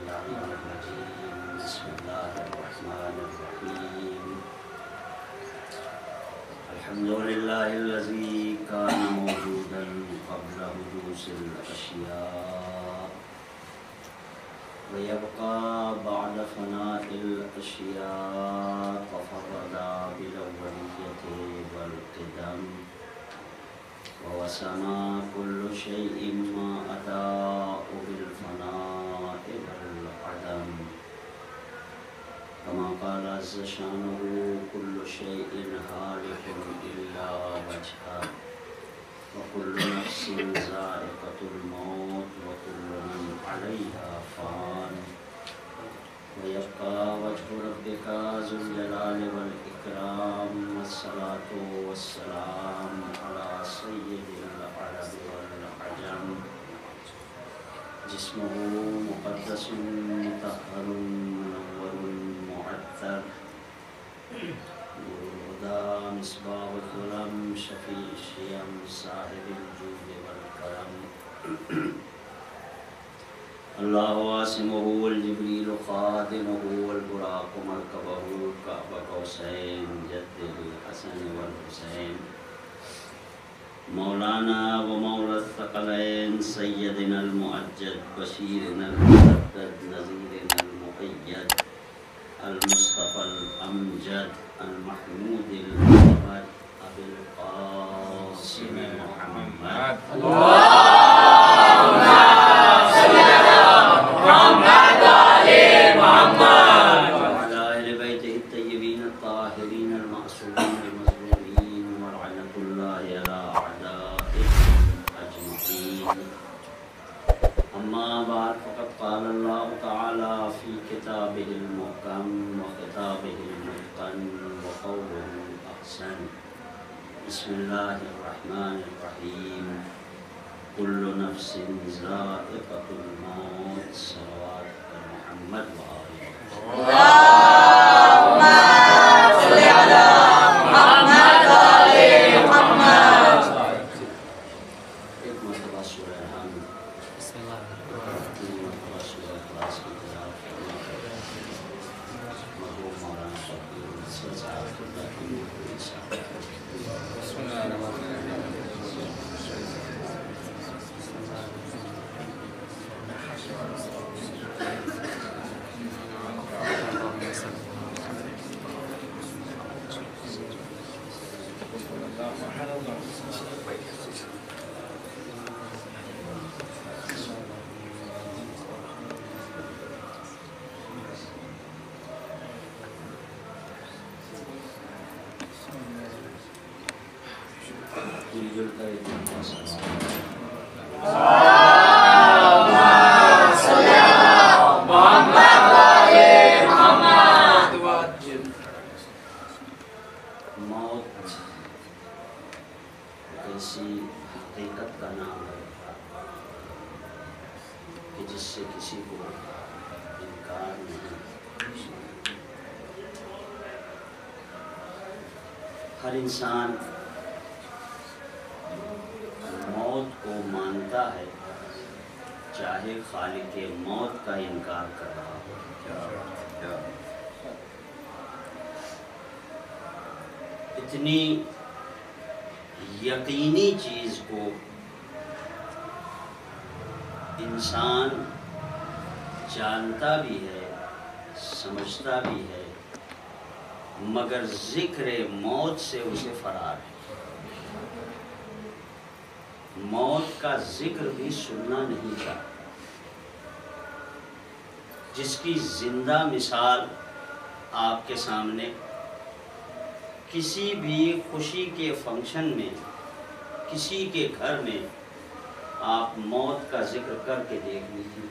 اللعين الرجيم. بسم الله الرحمن الرحيم. الحمد لله الذي كان موجودا قبل حدوث الأشياء ويبقى بعد فناء الأشياء، تفرد بالأولية والقدم، ووسما كل شيء ما أداء بالفناء والعدم، كما قال عز شانه: كل شيء هالك إلا وجهه وكل نفس ذائقة الموت وكل من عليها فان، ويبقى وجه ربك ذو الجلال والإكرام. والصلاة والسلام على سيد العرب والعجم، جسمه مقدس مطهر منور معطر، نور الهدى مصباح الظلم، شفيع الشيم، صاحب الجود والكرم. الله عاصمه والجبريل خادمه والبراق مركبه، كعب قوسين جد الحسن والحسين، مولانا ومولى الثقلين، سيدنا المؤجد، بشيرنا المسدد، نذيرنا المؤيد، المصطفى الأمجد، المحمود الأحمد، أبي القاسم محمد. اللهم صل على محمد وآل محمد وعلى أهل بيته الطيبين الطاهرين المعصومين المظلومين، ولعنة الله على أعدائهم أجمعين. أما بعد، فقد قال الله تعالى في كتابه المحكم وخطابه المتقن وقوله الأحسن: بسم الله الرحمن الرحيم. كل نفس ذائقة الموت. صلوات محمد وآله. اللهم صل على محمد وآل محمد. ایک مرتبہ سورہ الحمد، بسم اللہ تین مرتبہ سورہ اخلاص کی تلاوت کرنا مرحوم مولانا شفیع الحسن صاحب اللہ کی محبوب صاحب. بسم اللہ الرحمن الرحیم. ہر انسان موت کو مانتا ہے، چاہے خالق موت کا انکار کر رہا ہو. اتنی یقینی چیز کو انسان جانتا بھی ہے، سمجھتا بھی ہے، مگر ذکر موت سے اسے فرار ہے. موت کا ذکر بھی سننا نہیں چاہتا. جس کی زندہ مثال آپ کے سامنے کسی بھی خوشی کے فنکشن میں، کسی کے گھر میں آپ موت کا ذکر کر کے دیکھ لیجیے.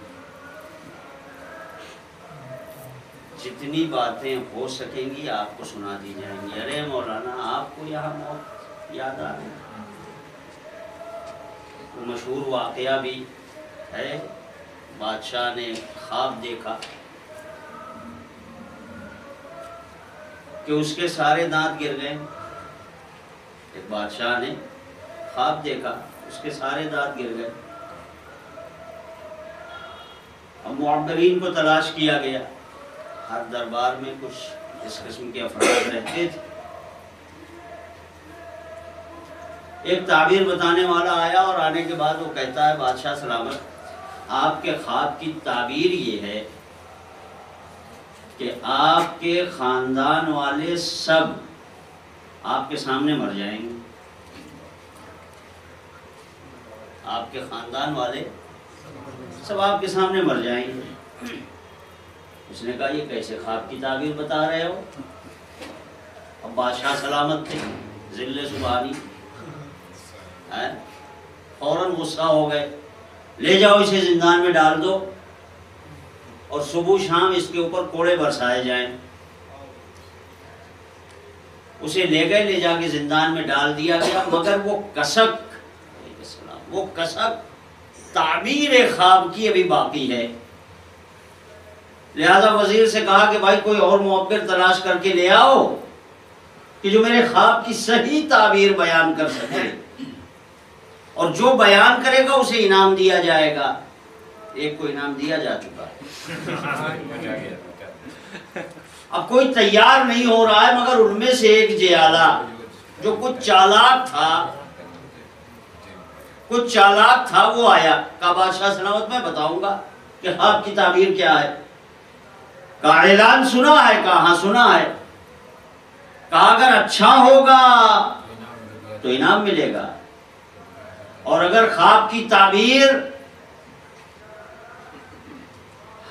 جتنی باتیں ہو سکیں گی آپ کو سنا دی جائیں گی. ارے مولانا آپ کو یہاں موت یاد آ رہی. مشہور واقعہ بھی ہے. بادشاہ نے خواب دیکھا کہ اس کے سارے دانت گر گئے. ایک بادشاہ نے خواب دیکھا، اس کے سارے دانت گر گئے. اب معبرین کو تلاش کیا گیا، ہر دربار میں کچھ اس قسم کے افراد رہتے تھے۔ ایک تعبیر بتانے والا آیا اور آنے کے بعد وہ کہتا ہے بادشاہ سلامت، آپ کے خواب کی تعبیر یہ ہے کہ آپ کے خاندان والے سب آپ کے سامنے مر جائیں گے، آپ کے خاندان والے سب آپ کے سامنے مر جائیں گے۔ اس نے کہا یہ کیسے خواب کی تعبیر بتا رہے ہو؟ اب بادشاہ سلامت تھے، ذل سبحانی، فوراً غصہ ہو گئے، لے جاؤ اسے زندان میں ڈال دو اور صبح شام اس کے اوپر کوڑے برسائے جائیں۔ اسے لے گئے، لے جا کے زندان میں ڈال دیا گیا، مگر وہ کسک تعبیر خواب کی ابھی باقی ہے۔ لہذا وزیر سے کہا کہ بھائی کوئی اور معبر تلاش کر کے لے آؤ کہ جو میرے خواب کی صحیح تعبیر بیان کر سکے، اور جو بیان کرے گا اسے انعام دیا جائے گا۔ ایک کو انعام دیا جا چکا ہے، اب کوئی تیار نہیں ہو رہا ہے، مگر ان میں سے ایک جیالہ جو کچھ چالاک تھا وہ آیا، کہا بادشاہ سلامت میں بتاؤں گا کہ خواب کی تعبیر کیا ہے۔ کہا اعلان سنا ہے؟ کہا ہاں سنا ہے۔ کہا اگر اچھا ہوگا تو انعام ملے گا، اور اگر خواب کی تعبیر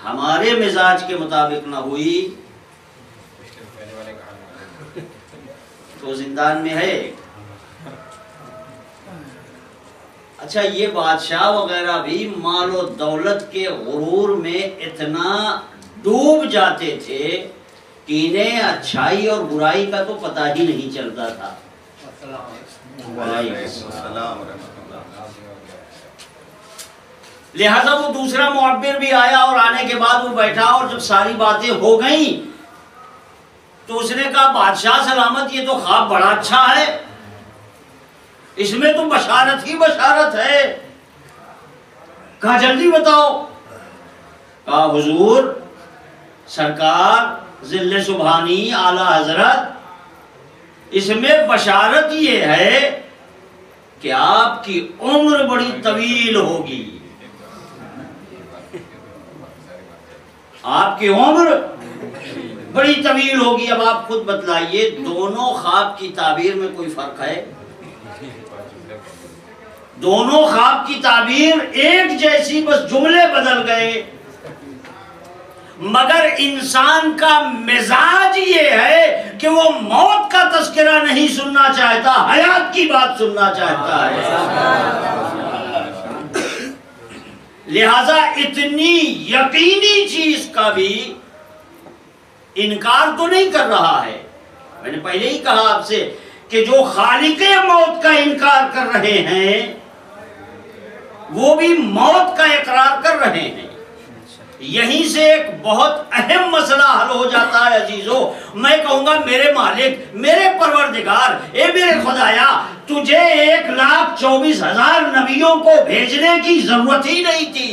ہمارے مزاج کے مطابق نہ ہوئی تو زندان میں ہے۔ اچھا، یہ بادشاہ وغیرہ بھی مال و دولت کے غرور میں اتنا ڈوب جاتے تھے کہ انہیں اچھائی اور برائی کا تو پتہ ہی نہیں چلتا تھا۔ لہذا وہ دوسرا معبر بھی آیا، اور آنے کے بعد وہ بیٹھا، اور جب ساری باتیں ہو گئیں تو اس نے کہا بادشاہ سلامت یہ تو خواب بڑا اچھا ہے، اس میں تو بشارت ہی بشارت ہے۔ کہا جلدی بتاؤ۔ کہا حضور سرکار ذل سبحانی اعلیٰ حضرت، اس میں بشارت یہ ہے کہ آپ کی عمر بڑی طویل ہوگی، آپ کی عمر بڑی طویل ہوگی۔ اب آپ خود بتلائیے دونوں خواب کی تعبیر میں کوئی فرق ہے؟ دونوں خواب کی تعبیر ایک جیسی، بس جملے بدل گئے، مگر انسان کا مزاج یہ ہے کہ وہ موت کا تذکرہ نہیں سننا چاہتا، حیات کی بات سننا چاہتا ہے۔ لہذا اتنی یقینی چیز کا بھی انکار تو نہیں کر رہا ہے۔ میں نے پہلے ہی کہا آپ سے کہ جو خالق موت کا انکار کر رہے ہیں وہ بھی موت کا اقرار کر رہے ہیں۔ یہیں سے ایک بہت اہم مسئلہ حل ہو جاتا ہے عزیزو۔ میں کہوں گا میرے مالک، میرے پروردگار، اے میرے خدایا، تجھے 1,24,000 نبیوں کو بھیجنے کی ضرورت ہی نہیں تھی،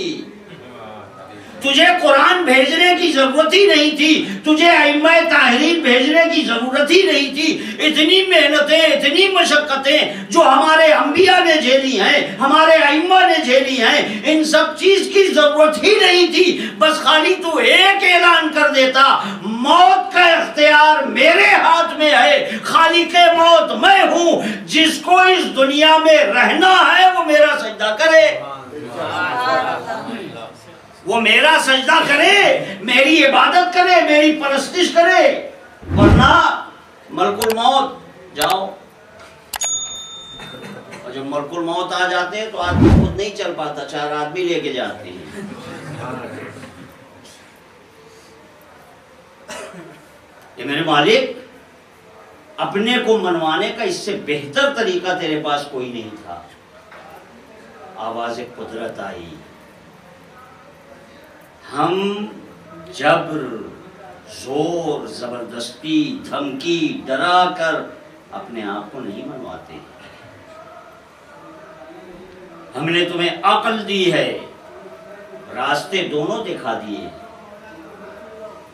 تجھے قرآن بھیجنے کی ضرورت ہی نہیں تھی، تجھے ائمہ طاہرین بھیجنے کی ضرورت ہی نہیں تھی۔ اتنی محنتیں، اتنی مشقتیں جو ہمارے انبیاء نے جھیلی ہیں، ہمارے ائمہ نے جھیلی ہیں، ان سب چیز کی ضرورت ہی نہیں تھی۔ بس خالی تو ایک اعلان کر دیتا، موت کا اختیار میرے ہاتھ میں ہے، خالق موت میں ہوں، جس کو اس دنیا میں رہنا ہے وہ میرا سجدہ کرے، وہ میرا سجدہ کرے، میری عبادت کرے، میری پرستش کرے، ورنہ ملک الموت جاؤ۔ اور جب ملک الموت آ جاتے ہیں تو آدمی خود نہیں چل پاتا، 4 آدمی لے کے جاتے ہیں۔ یہ میرے مالک، اپنے کو منوانے کا اس سے بہتر طریقہ تیرے پاس کوئی نہیں تھا۔ آواز قدرت آئی، ہم جبر، زور، زبردستی، دھمکی، ڈرا کر اپنے آپ کو نہیں منواتے۔ ہم نے تمہیں عقل دی ہے، راستے دونوں دکھا دیے،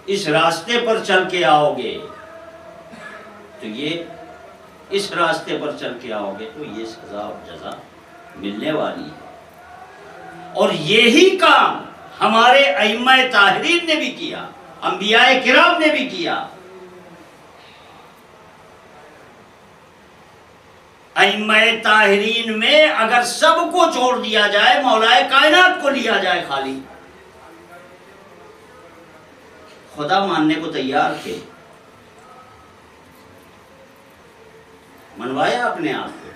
اس راستے پر چل کے آؤ گے تو یہ، اس راستے پر چل کے آؤ گے تو یہ سزا اور جزا ملنے والی ہے۔ اور یہی کام ہمارے ائمہ طاہرین نے بھی کیا، انبیاء کرام نے بھی کیا۔ ائمہ طاہرین میں اگر سب کو چھوڑ دیا جائے، مولا کائنات کو لیا جائے خالی، خدا ماننے کو تیار تھے، منوایا اپنے آپ کو،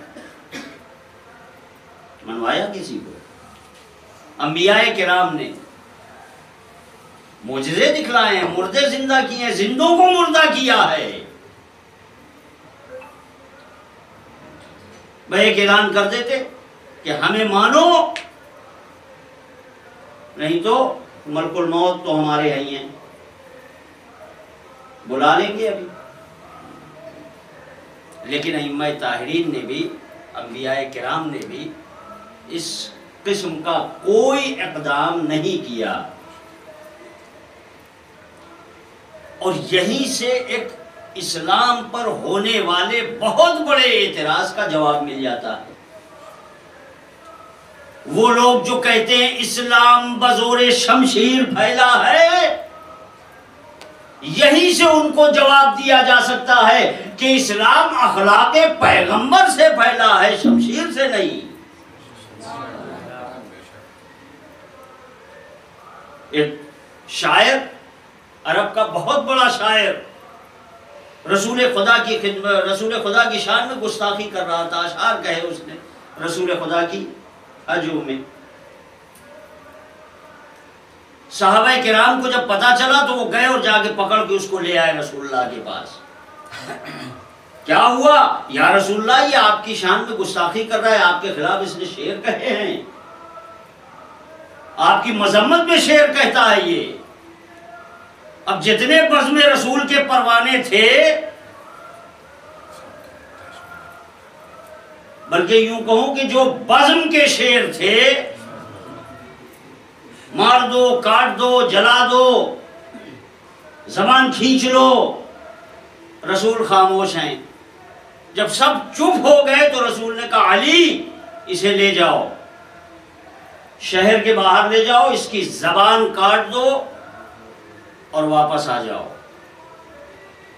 منوایا کسی کو؟ انبیاء کرام نے معجزے دکھلائے ہیں، مردے زندہ کیے ہیں، زندوں کو مردہ کیا ہے۔ وہ ایک اعلان کر دیتے کہ ہمیں مانو، نہیں تو ملک الموت تو ہمارے ہی ہیں، بلا لیں گے ابھی۔ لیکن ائمہ طاہرین نے بھی، انبیاء کرام نے بھی اس قسم کا کوئی اقدام نہیں کیا، اور یہیں سے ایک اسلام پر ہونے والے بہت بڑے اعتراض کا جواب مل جاتا ہے۔ وہ لوگ جو کہتے ہیں اسلام بزور شمشیر پھیلا ہے، یہیں سے ان کو جواب دیا جا سکتا ہے کہ اسلام اخلاق پیغمبر سے پھیلا ہے، شمشیر سے نہیں۔ ایک شاعر، عرب کا بہت بڑا شاعر، رسول خدا کی خدمت، رسول خدا کی شان میں گستاخی کر رہا تھا، اشعار کہے اس نے رسول خدا کی ہجو میں۔ صحابہ کرام کو جب پتا چلا تو وہ گئے اور جا کے پکڑ کے اس کو لے آئے رسول اللہ کے پاس۔ کیا ہوا یا رسول اللہ، یہ آپ کی شان میں گستاخی کر رہا ہے، آپ کے خلاف اس نے شعر کہے ہیں، آپ کی مذمت میں شعر کہتا ہے یہ۔ اب جتنے بزم رسول کے پروانے تھے، بلکہ یوں کہوں کہ جو بزم کے شعر تھے، مار دو، کاٹ دو، جلا دو، زبان کھینچ لو، رسول خاموش ہیں۔ جب سب چپ ہو گئے تو رسول نے کہا علی اسے لے جاؤ، شہر کے باہر لے جاؤ، اس کی زبان کاٹ دو اور واپس آ جاؤ۔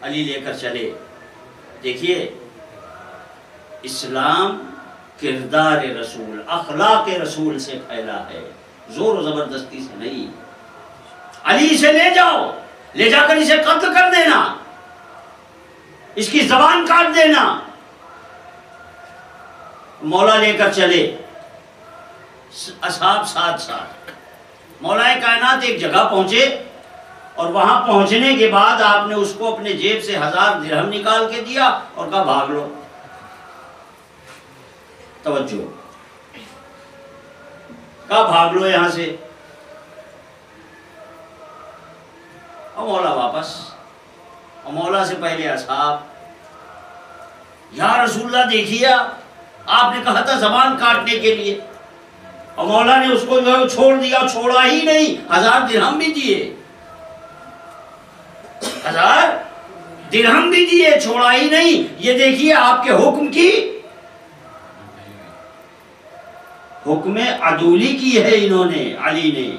علی لے کر چلے۔ دیکھیے، اسلام کردار رسول، اخلاق رسول سے پھیلا ہے، زور و زبردستی سے نہیں۔ علی اسے لے جاؤ، لے جا کر اسے قتل کر دینا، اس کی زبان کاٹ دینا۔ مولا لے کر چلے، اصحاب ساتھ ساتھ۔ مولا کائنات ایک جگہ پہنچے، اور وہاں پہنچنے کے بعد آپ نے اس کو اپنے جیب سے 1000 درہم نکال کے دیا اور کہا بھاگ لو۔ توجہ، کہا بھاگ لو یہاں سے۔ اور مولا واپس، اور مولا سے پہلے اصحاب، یا رسول اللہ دیکھیے، آپ نے کہا تھا زبان کاٹنے کے لیے، اور مولا نے اس کو جو ہے چھوڑ دیا، چھوڑا ہی نہیں، 1000 درہم بھی دیے، 1000 درہم بھی دیے، چھوڑا ہی نہیں۔ یہ دیکھیے آپ کے حکم کی، حکم عدولی کی ہے انہوں نے، علی نے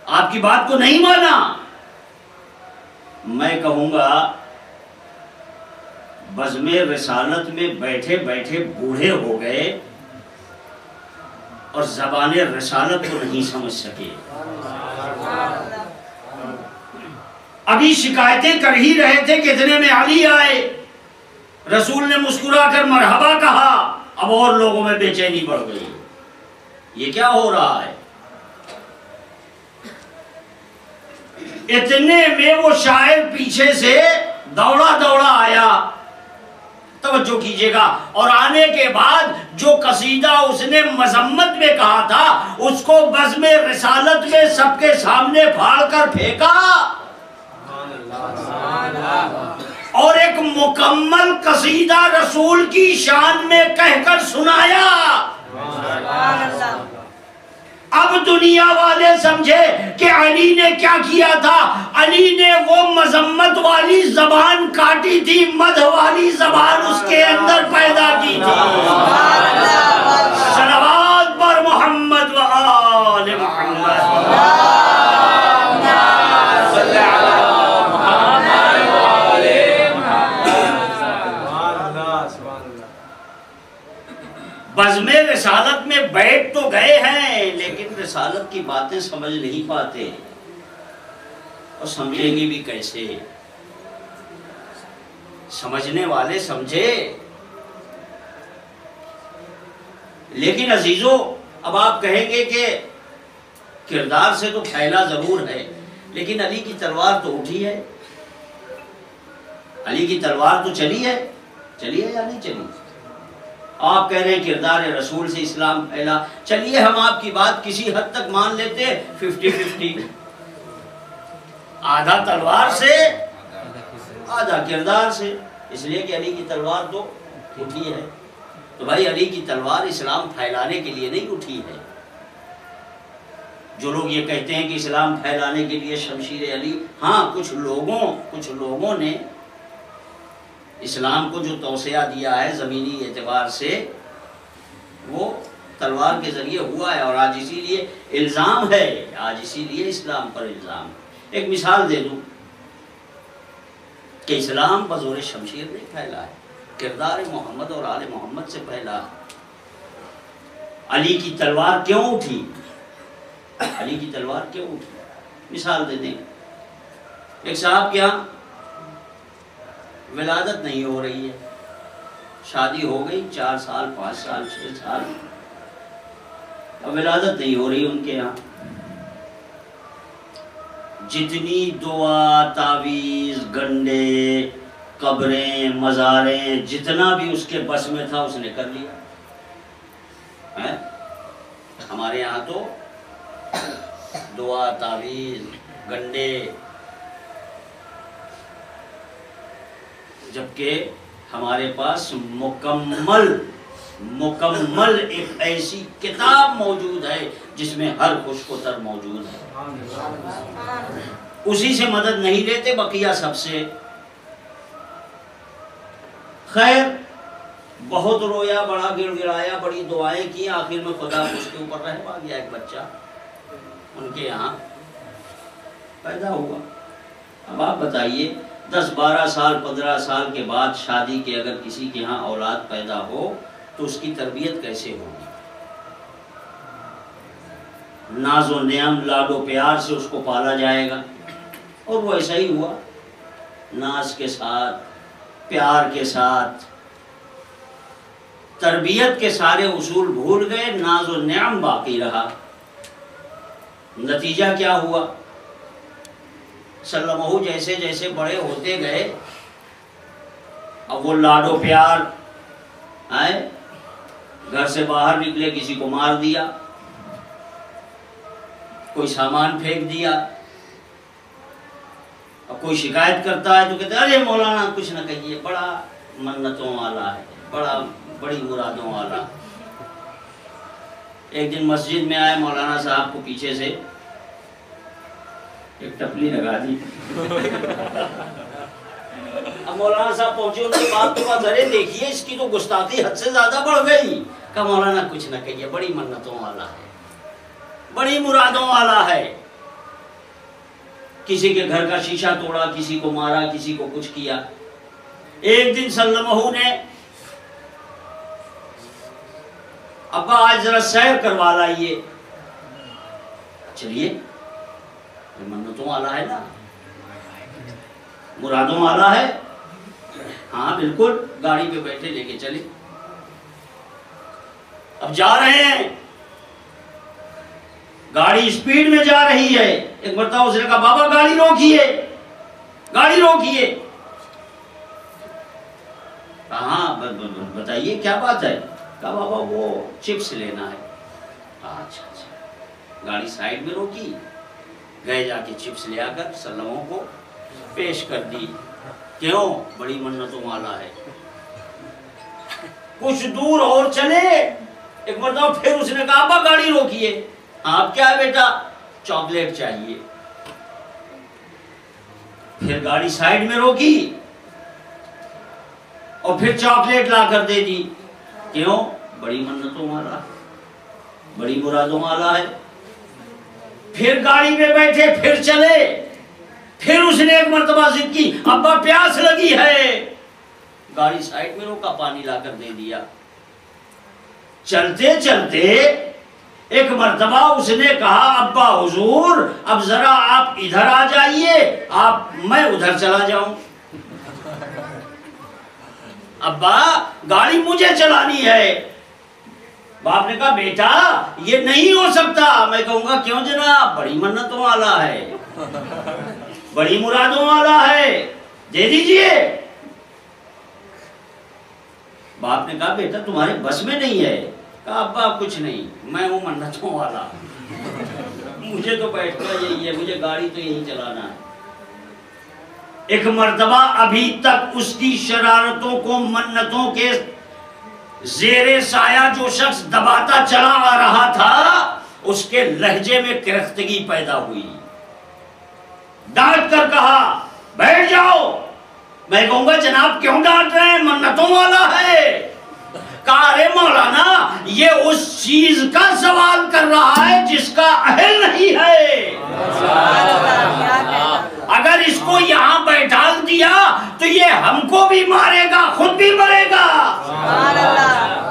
آپ کی بات کو نہیں مانا۔ میں کہوں گا بزم رسالت میں بیٹھے بیٹھے بوڑھے ہو گئے اور زبان رسالت کو نہیں سمجھ سکے۔ ابھی شکایتیں کر ہی رہے تھے کہ اتنے میں علی آئے، رسول نے مسکرا کر مرحبا کہا، اب اور لوگوں میں بے چینی بڑھ گئی، یہ کیا ہو رہا ہے؟ اتنے میں وہ شاعر پیچھے سے دوڑا دوڑا آیا، توجہ کیجئے گا، اور آنے کے بعد جو قصیدہ اس نے مذمت میں کہا تھا اس کو بزم رسالت میں سب کے سامنے پھاڑ کر پھینکا، اور ایک مکمل قصیدہ رسول کی شان میں کہہ کر سنایا۔ اب دنیا والے سمجھے کہ علی نے کیا کیا تھا. علی نے وہ مذمت والی زبان کاٹی تھی، مدح والی زبان اس کے اندر پیدا کی تھی. صلوات پر محمد و آل محمد. بزم رسالت میں بیٹھ تو گئے ہیں لیکن رسالت کی باتیں سمجھ نہیں پاتے، اور سمجھیں گے بھی کیسے؟ سمجھنے والے سمجھے. لیکن عزیزو، اب آپ کہیں گے کہ کردار سے تو پھیلا ضرور ہے، لیکن علی کی تلوار تو اٹھی ہے. علی کی تلوار تو چلی ہے یا نہیں چلی؟ آپ کہہ رہے ہیں کردار رسول سے اسلام پھیلا. چلیے ہم آپ کی بات کسی حد تک مان لیتے، 50-50، آدھا تلوار سے آدھا کردار سے، اس لیے کہ علی کی تلوار تو اٹھی ہے. تو بھائی علی کی تلوار اسلام پھیلانے کے لیے نہیں اٹھی ہے. جو لوگ یہ کہتے ہیں کہ اسلام پھیلانے کے لیے شمشیر علی، ہاں کچھ لوگوں نے اسلام کو جو توسیع دیا ہے زمینی اعتبار سے، وہ تلوار کے ذریعے ہوا ہے، اور آج اسی لیے الزام ہے، آج اسی لیے اسلام پر الزام. ایک مثال دے دوں کہ اسلام بزور شمشیر نہیں پھیلا ہے، کردار محمد اور آل محمد سے پھیلا. علی کی تلوار کیوں اٹھی؟ علی کی تلوار کیوں اٹھی؟ مثال دے دیں. ایک صاحب کے ہاں ولادت نہیں ہو رہی ہے، شادی ہو گئی 4 سال 5 سال 6 سال، اب ولادت نہیں ہو رہی ان کے ہاں. جتنی دعا، تعویذ، گنڈے، قبریں، مزاریں، جتنا بھی اس کے بس میں تھا اس نے کر لیا. ہمارے یہاں تو دعا، تعویذ، گنڈے، جبکہ ہمارے پاس مکمل ایک ایسی کتاب موجود ہے جس میں ہر خشک و تر موجود ہے. اسی سے مدد نہیں لیتے، بقیہ سب سے. خیر، بہت رویا، بڑا گڑ گڑایا، بڑی دعائیں کی، آخر میں خدا اس کے اوپر رحم آ گیا. ایک بچہ ان کے یہاں پیدا ہوا. اب آپ بتائیے 10-12 سال 15 سال کے بعد شادی کے اگر کسی کے ہاں اولاد پیدا ہو تو اس کی تربیت کیسے ہوگی؟ ناز و نعم، لاڈ و پیار سے اس کو پالا جائے گا، اور وہ ایسا ہی ہوا. ناز کے ساتھ، پیار کے ساتھ، تربیت کے سارے اصول بھول گئے، ناز و نعم باقی رہا. نتیجہ کیا ہوا؟ سلمہ جیسے جیسے بڑے ہوتے گئے، اب وہ لاڈ و پیار آئے، گھر سے باہر نکلے کسی کو مار دیا، کوئی سامان پھینک دیا. اب کوئی شکایت کرتا ہے تو کہتے ہیں ارے مولانا کچھ نہ کہیے، بڑا منتوں والا ہے، بڑی مرادوں والا. ایک دن مسجد میں آئے، مولانا صاحب کو پیچھے سے ایک ٹپلی لگا دی. اب مولانا صاحب پہنچے ان کے باپ کے پاس، ارے دیکھیے اس کی تو گستاخی حد سے زیادہ بڑھ گئی. کہا مولانا کچھ نہ کہیے، بڑی منتوں والا ہے، بڑی مرادوں والا ہے. کسی کے گھر کا شیشہ توڑا، کسی کو مارا، کسی کو کچھ کیا. ایک دن سلمہ نے ابا آج ذرا سیر کروا لائیے. چلیے، منتوں والا ہے نا، مرادوں والا ہے، ہاں بالکل. گاڑی پہ بیٹھے، لے کے چلے. اب جا رہے ہیں، گاڑی اسپیڈ میں جا رہی ہے. ایک مرتبہ اس نے کہا بابا گاڑی روکیے، گاڑی روکیے. ہاں بتائیے کیا بات ہے؟ کہا بابا وہ چپس لینا ہے. اچھا اچھا. گاڑی سائیڈ میں روکی، گئے، جا کے چپس لے آ کر سلموں کو پیش کر دی. کیوں؟ بڑی منتوں والا ہے. کچھ دور اور چلے، ایک مرتبہ پھر اس نے کہا ابا گاڑی روکیے. آپ کیا ہے بیٹا؟ چاکلیٹ چاہیے۔ پھر گاڑی سائیڈ میں روکی اور پھر چاکلیٹ لا کر دے دی۔ کیوں؟ بڑی منتوں والا، بڑی مرادوں والا ہے۔ پھر گاڑی میں بیٹھے، پھر چلے، پھر اس نے ایک مرتبہ ضد کی، ابا پیاس لگی ہے، گاڑی سائیڈ میں روکا، پانی لا کر دے دیا۔ چلتے چلتے ایک مرتبہ اس نے کہا، ابا حضور اب ذرا آپ ادھر آ جائیے، میں ادھر چلا جاؤں۔ ابا گاڑی مجھے چلانی ہے۔ باپ نے کہا بیٹا یہ نہیں ہو سکتا۔ میں کہوں گا کیوں جناب؟ بڑی منتوں والا ہے، بڑی مرادوں والا ہے، دے دیجئے۔ باپ نے کہا بیٹا تمہارے بس میں نہیں ہے۔ کہا ابا کچھ نہیں، میں ہوں منتوں والا، مجھے تو بیٹھنا یہی ہے، مجھے گاڑی تو یہی چلانا ہے۔ ایک مرتبہ ابھی تک اس کی شرارتوں کو منتوں کے زیر سایہ جو شخص دباتا چلا آ رہا تھا، اس کے لہجے میں کرختگی پیدا ہوئی۔ ڈانٹ کر کہا بیٹھ جاؤ۔ میں کہوں گا جناب کیوں ڈانٹ رہے ہیں؟ منتوں والا ہے۔ کہا ارے مولانا یہ اس چیز کا سوال کر رہا ہے جس کا اہل نہیں ہے۔ اگر اس کو یہاں بیٹھال دیا تو یہ ہم کو بھی مارے گا، خود بھی مرے گا۔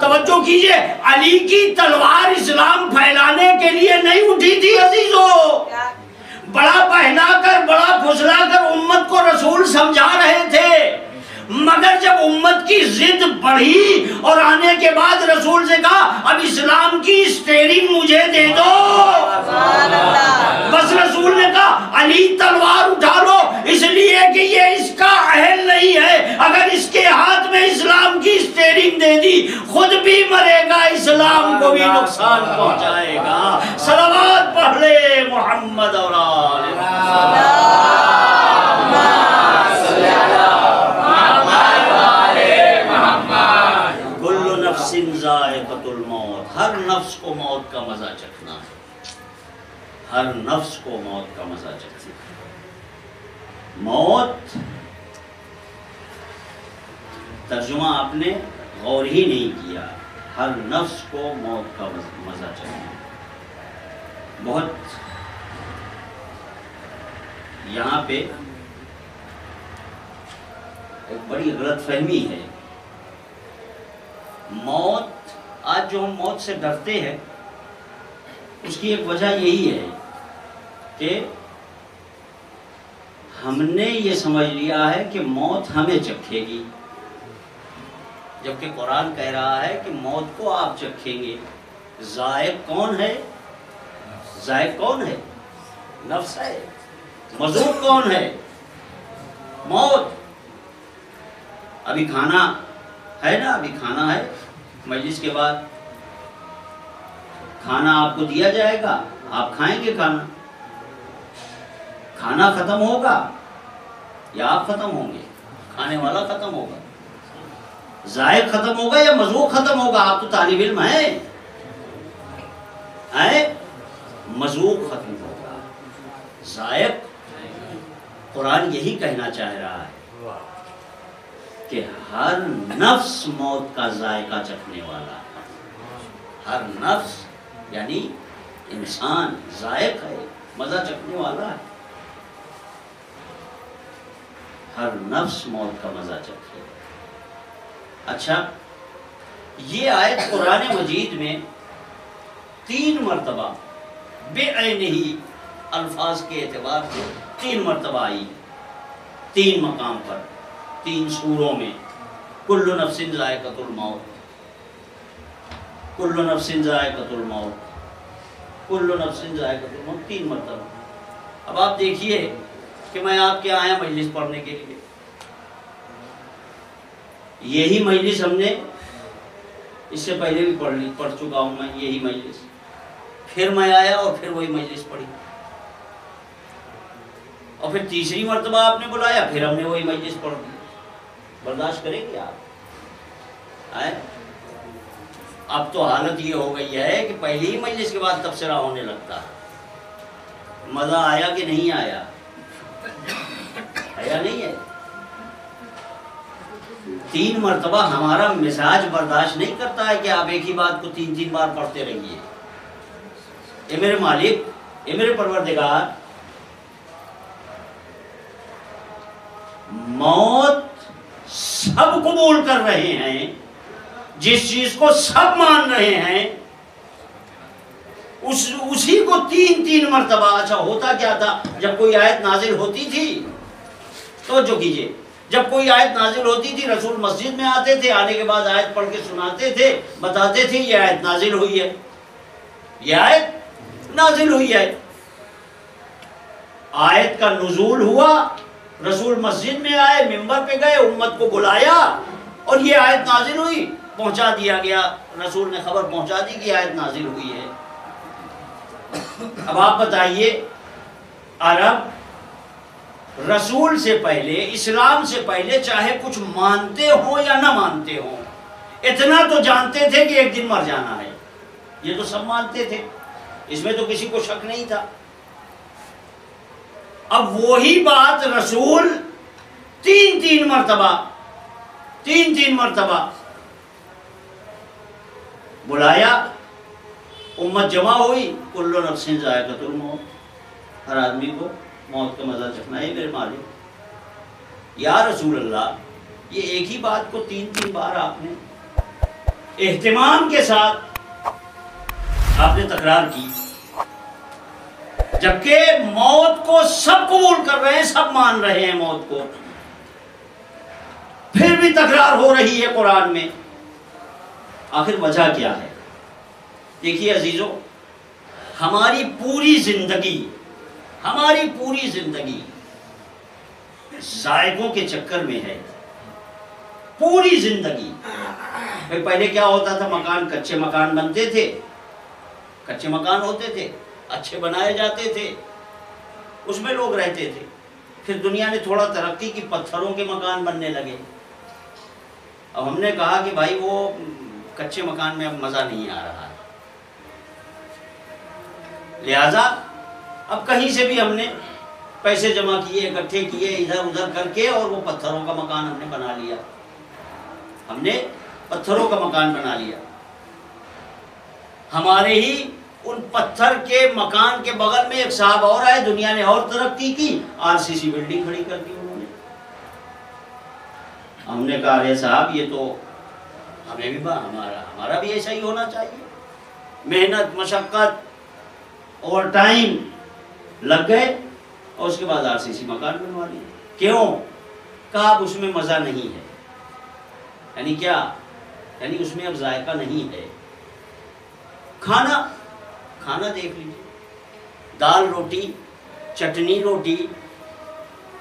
توجہ کیجئے، علی کی تلوار اسلام پھیلانے کے لیے نہیں اٹھی تھی عزیزو۔ بڑا پہنا کر، بڑا پھسلا کر امت کو رسول سمجھا رہے تھے، مگر جب امت کی ضد بڑھی اور آنے کے بعد رسول سے کہا اب اسلام کی اسٹیئرنگ مجھے دے دو، بس رسول نے کہا علی تلوار اٹھا لو، اس لیے کہ یہ اس کا اہل نہیں ہے۔ اگر اس کے ہاتھ میں اسلام کی اسٹیئرنگ دے دی خود بھی مرے گا، اسلام کو بھی نقصان پہنچائے گا۔ صلوات پڑھ لے محمد اور آل ذائقۃ الموت۔ ہر نفس کو موت کا مزہ چکھنا ہے، ہر نفس کو موت کا مزہ چکھنا ہے۔ موت ترجمہ آپ نے غور ہی نہیں کیا، ہر نفس کو موت کا مزہ چکھنا ہے۔ بہت یہاں پہ ایک بڑی غلط فہمی ہے۔ موت، آج جو ہم موت سے ڈرتے ہیں اس کی ایک وجہ یہی ہے کہ ہم نے یہ سمجھ لیا ہے کہ موت ہمیں چکھے گی، جبکہ قرآن کہہ رہا ہے کہ موت کو آپ چکھیں گے۔ ذائق کون ہے؟ ذائق کون ہے؟ نفس ہے۔ مذوق کون ہے؟ موت۔ ابھی کھانا ہے نا، ابھی کھانا ہے، مجلس کے بعد کھانا آپ کو دیا جائے گا، آپ کھائیں گے کھانا۔ کھانا ختم ہوگا یا آپ ختم ہوں گے؟ کھانے والا ختم ہوگا۔ ذائق ختم ہوگا یا مذوق ختم ہوگا؟ آپ تو طالب علم ہیں، مذوق ختم ہوگا، ذائق۔ قرآن یہی کہنا چاہ رہا ہے کہ ہر نفس موت کا ذائقہ چکھنے والا ہے۔ ہر نفس یعنی انسان ذائق ہے، مزہ چکھنے والا ہے۔ ہر نفس موت کا مزہ چکھے۔ اچھا، یہ آیت قرآن مجید میں 3 مرتبہ بے عینہی الفاظ کے اعتبار سے 3 مرتبہ آئی، 3 مقام پر، 3 سوروں میں۔ کل نفس ذائقۃ الموت، کل نفس ذائقۃ الموت، کل نفس ذائقۃ الموت، 3 مرتبہ۔ اب آپ دیکھیے کہ میں آپ کے آیا مجلس پڑھنے کے لیے، یہی مجلس ہم نے اس سے پہلے بھی پڑھ چکا ہوں میں، یہی مجلس، پھر میں آیا اور پھر وہی مجلس پڑھی، اور پھر تیسری مرتبہ آپ نے بلایا، پھر ہم نے وہی مجلس پڑھ دی۔ برداشت کریں گے آپ؟ اب تو حالت یہ ہو گئی ہے کہ پہلی ہی مجلس کے بعد تبصرہ ہونے لگتا ہے. مزہ آیا کہ نہیں آیا؟ آیا نہیں ہے. 3 مرتبہ ہمارا مزاج برداشت نہیں کرتا ہے کہ آپ ایک ہی بات کو 3 بار پڑھتے رہیے. اے میرے مالک، اے میرے پروردگار، موت سب قبول کر رہے ہیں، جس چیز کو سب مان رہے ہیں اسی کو 3 مرتبہ. اچھا ہوتا کیا تھا جب کوئی آیت نازل ہوتی تھی؟ توجہ کیجئے، جب کوئی آیت نازل ہوتی تھی رسول مسجد میں آتے تھے، آنے کے بعد آیت پڑھ کے سناتے تھے، بتاتے تھے یہ آیت نازل ہوئی ہے، یہ آیت نازل ہوئی ہے. آیت کا نزول ہوا، رسول مسجد میں آئے، منبر پہ گئے، امت کو بلایا اور یہ آیت نازل ہوئی، پہنچا دیا گیا. رسول نے خبر پہنچا دی کہ آیت نازل ہوئی ہے. اب آپ بتائیے، عرب رسول سے پہلے، اسلام سے پہلے، چاہے کچھ مانتے ہوں یا نہ مانتے ہوں، اتنا تو جانتے تھے کہ ایک دن مر جانا ہے. یہ تو سب مانتے تھے، اس میں تو کسی کو شک نہیں تھا. اب وہی بات رسول 3 مرتبہ بلایا، امت جمع ہوئی، کل نفس ذائقۃ الموت، ہر آدمی کو موت کا مزہ چکھنا ہے. میرے مالک یا رسول اللہ، یہ ایک ہی بات کو 3 بار آپ نے اہتمام کے ساتھ آپ نے تکرار کی، جبکہ موت کو سب قبول کر رہے ہیں، سب مان رہے ہیں موت کو، پھر بھی تکرار ہو رہی ہے قرآن میں. آخر وجہ کیا ہے؟ دیکھیے عزیزو، ہماری پوری زندگی ذائقوں کے چکر میں ہے. پوری زندگی. پہلے کیا ہوتا تھا؟ مکان، کچے مکان بنتے تھے، کچے مکان ہوتے تھے، اچھے بنائے جاتے تھے، اس میں لوگ رہتے تھے. پھر دنیا نے تھوڑا ترقی کی، پتھروں کے مکان بننے لگے. اب ہم نے کہا کہ بھائی وہ کچے مکان میں اب مزہ نہیں آ رہا ہے، لہذا اب کہیں سے بھی ہم نے پیسے جمع کیے، اکٹھے کیے، ادھر ادھر کر کے، اور وہ پتھروں کا مکان ہم نے بنا لیا. ہم نے پتھروں کا مکان بنا لیا. ہمارے ہی ان پتھر کے مکان کے بغل میں ایک صاحب اور آئے، دنیا نے اور ترقی کی، RCC بلڈنگ کھڑی کر دی انہوں نے. ہم نے کہا ارے صاحب، یہ تو ہمیں بھی ہمارا بھی ایسا ہی ہونا چاہیے. محنت، مشقت، اوور ٹائم لگ گئے، اور اس کے بعد RCC مکان بنوا لیے. کیوں؟ کہا اب اس میں مزہ نہیں ہے. یعنی کیا؟ یعنی اس میں اب ذائقہ نہیں ہے. کھانا دیکھ لیجیے، دال روٹی، چٹنی روٹی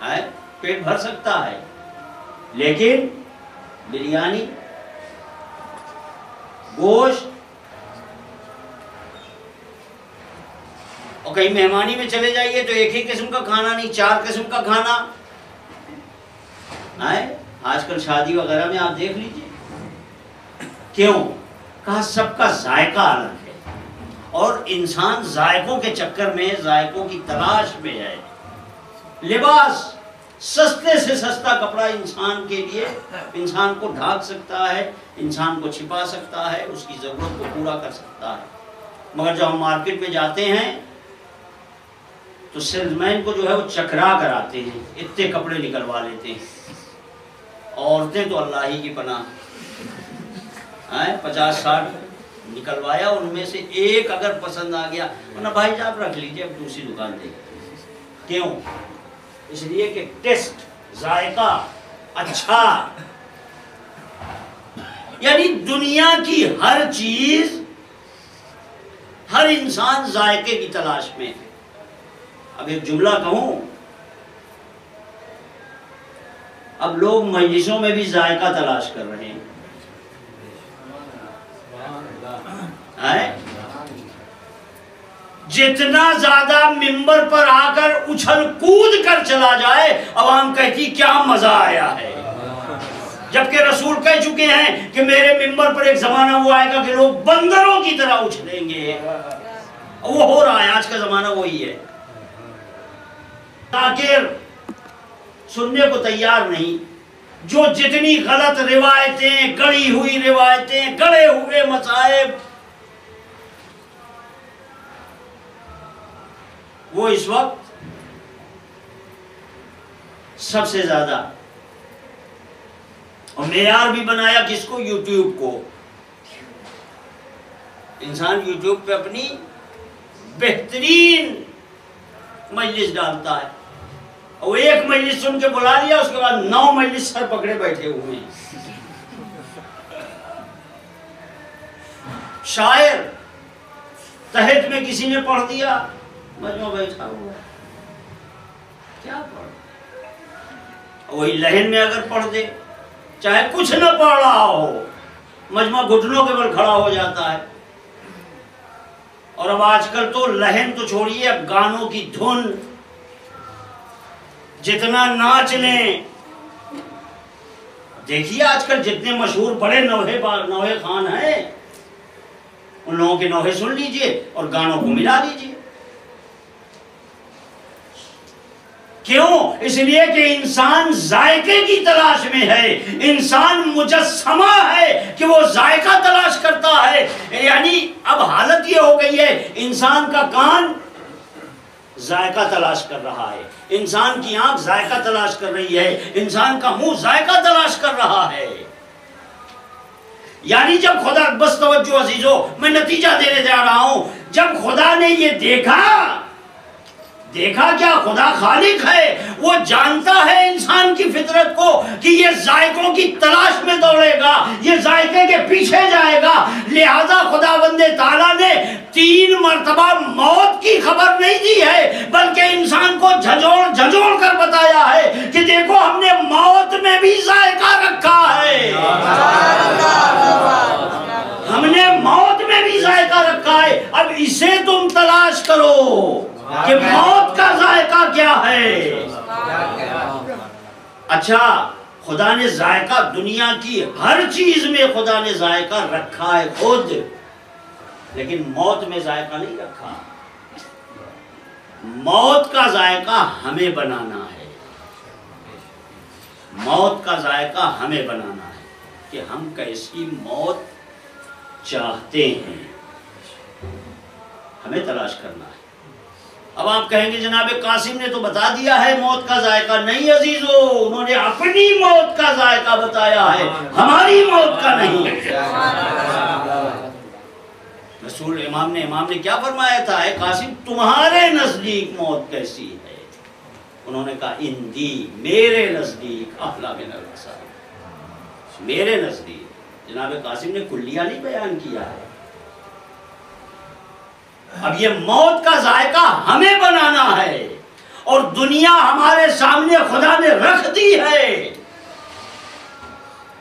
ہے، پیٹ بھر سکتا ہے، لیکن بریانی، گوشت، اور کہیں مہمانی میں چلے جائیے تو ایک ہی قسم کا کھانا نہیں، 4 قسم کا کھانا ہے. آج کل شادی وغیرہ میں آپ دیکھ لیجیے. کیوں؟ کہا سب کا ذائقہ الگ ہے، اور انسان ذائقوں کے چکر میں، ذائقوں کی تلاش میں ہے. لباس، سستے سے سستا کپڑا انسان کے لیے انسان کو ڈھانک سکتا ہے، انسان کو چھپا سکتا ہے، اس کی ضرورت کو پورا کر سکتا ہے. مگر جب ہم مارکیٹ میں جاتے ہیں تو سیلز مین کو جو ہے وہ چکرا کر آتے ہیں، اتنے کپڑے نکلوا لیتے ہیں. عورتیں تو اللہ ہی کی پناہ، 50-60 نکلوایا، ان میں سے ایک اگر پسند آ گیا، ورنہ بھائی صاحب رکھ لیجیے، اب دوسری دکان دے. کیوں؟ اس لیے کہ ٹیسٹ، ذائقہ اچھا. یعنی دنیا کی ہر چیز، ہر انسان ذائقے کی تلاش میں ہے. اب ایک جملہ کہوں، اب لوگ مجلسوں میں بھی ذائقہ تلاش کر رہے ہیں. جتنا زیادہ منبر پر آ کر اچھل کود کر چلا جائے، عوام کہتی کیا مزہ آیا ہے. جبکہ رسول کہہ چکے ہیں کہ میرے منبر پر ایک زمانہ وہ آئے گا کہ لوگ بندروں کی طرح اچھلیں گے. وہ ہو رہا ہے، آج کا زمانہ وہی ہے. تاکہ سننے کو تیار نہیں. جو جتنی غلط روایتیں، گڑی ہوئی روایتیں، گڑے ہوئے مذاہب، وہ اس وقت سب سے زیادہ، اور معیار بھی بنایا کس کو؟ یوٹیوب کو. انسان یوٹیوب پہ اپنی بہترین مجلس ڈالتا ہے، اور ایک مجلس سن کے بلا لیا، اس کے بعد 9 مجلس سر پکڑے بیٹھے ہوئے ہیں. شاعر تحت میں کسی نے پڑھ دیا، مجمع بیٹھا ہوا کیا پڑھ؟ وہی لہن میں اگر پڑھ دے، چاہے کچھ نہ پڑھ رہا ہو، مجمع گھٹنوں کے بل کھڑا ہو جاتا ہے. اور اب آج کل تو لہن تو چھوڑیے، اب گانوں کی دھن، جتنا ناچ لیں. دیکھیے آج کل جتنے مشہور بڑے نوحے خان ہیں، ان لوگوں کے نوحے سن لیجئے اور گانوں کو ملا لیجئے. کیوں؟ اس لیے کہ انسان ذائقے کی تلاش میں ہے، انسان مجسمہ ہے کہ وہ ذائقہ تلاش کرتا ہے. یعنی اب حالت یہ ہو گئی ہے، انسان کا کان ذائقہ تلاش کر رہا ہے، انسان کی آنکھ ذائقہ تلاش کر رہی ہے، انسان کا منہ ذائقہ تلاش کر رہا ہے. یعنی جب خدا، بس توجہ عزیزو، میں نتیجہ دینے جا رہا ہوں، جب خدا نے یہ دیکھا کیا؟ خدا خالق ہے، وہ جانتا ہے انسان کی فطرت کو کہ یہ ذائقوں کی تلاش میں دوڑے گا، یہ ذائقے کے پیچھے جائے گا. لہذا خداوند تعالیٰ نے 3 مرتبہ موت کی خبر نہیں دی ہے، بلکہ انسان کو جھنجھوڑ کر بتایا ہے کہ دیکھو ہم نے موت میں بھی ذائقہ رکھا ہے، ہم نے موت میں بھی ذائقہ رکھا ہے. اب اسے تم تلاش کرو کہ موت کا ذائقہ کیا ہے. اچھا، خدا نے ذائقہ دنیا کی ہر چیز میں خدا نے ذائقہ رکھا ہے خود، لیکن موت میں ذائقہ نہیں رکھا. موت کا ذائقہ ہمیں بنانا ہے، موت کا ذائقہ ہمیں بنانا ہے کہ ہم کیسی موت چاہتے ہیں، ہمیں تلاش کرنا ہے. اب آپ کہیں گے جناب قاسم نے تو بتا دیا ہے موت کا ذائقہ. نہیں عزیزو، انہوں نے اپنی موت کا ذائقہ بتایا ہے، ہماری موت کا نہیں. رسول امام نے کیا فرمایا تھا؟ اے قاسم، تمہارے نزدیک موت کیسی ہے؟ انہوں نے کہا اندی، میرے نزدیک احلی من الوصال، میرے نزدیک. جناب قاسم نے کلیہ نہیں بیان کیا ہے. اب یہ موت کا ذائقہ ہمیں بنانا ہے، اور دنیا ہمارے سامنے خدا نے رکھ دی ہے.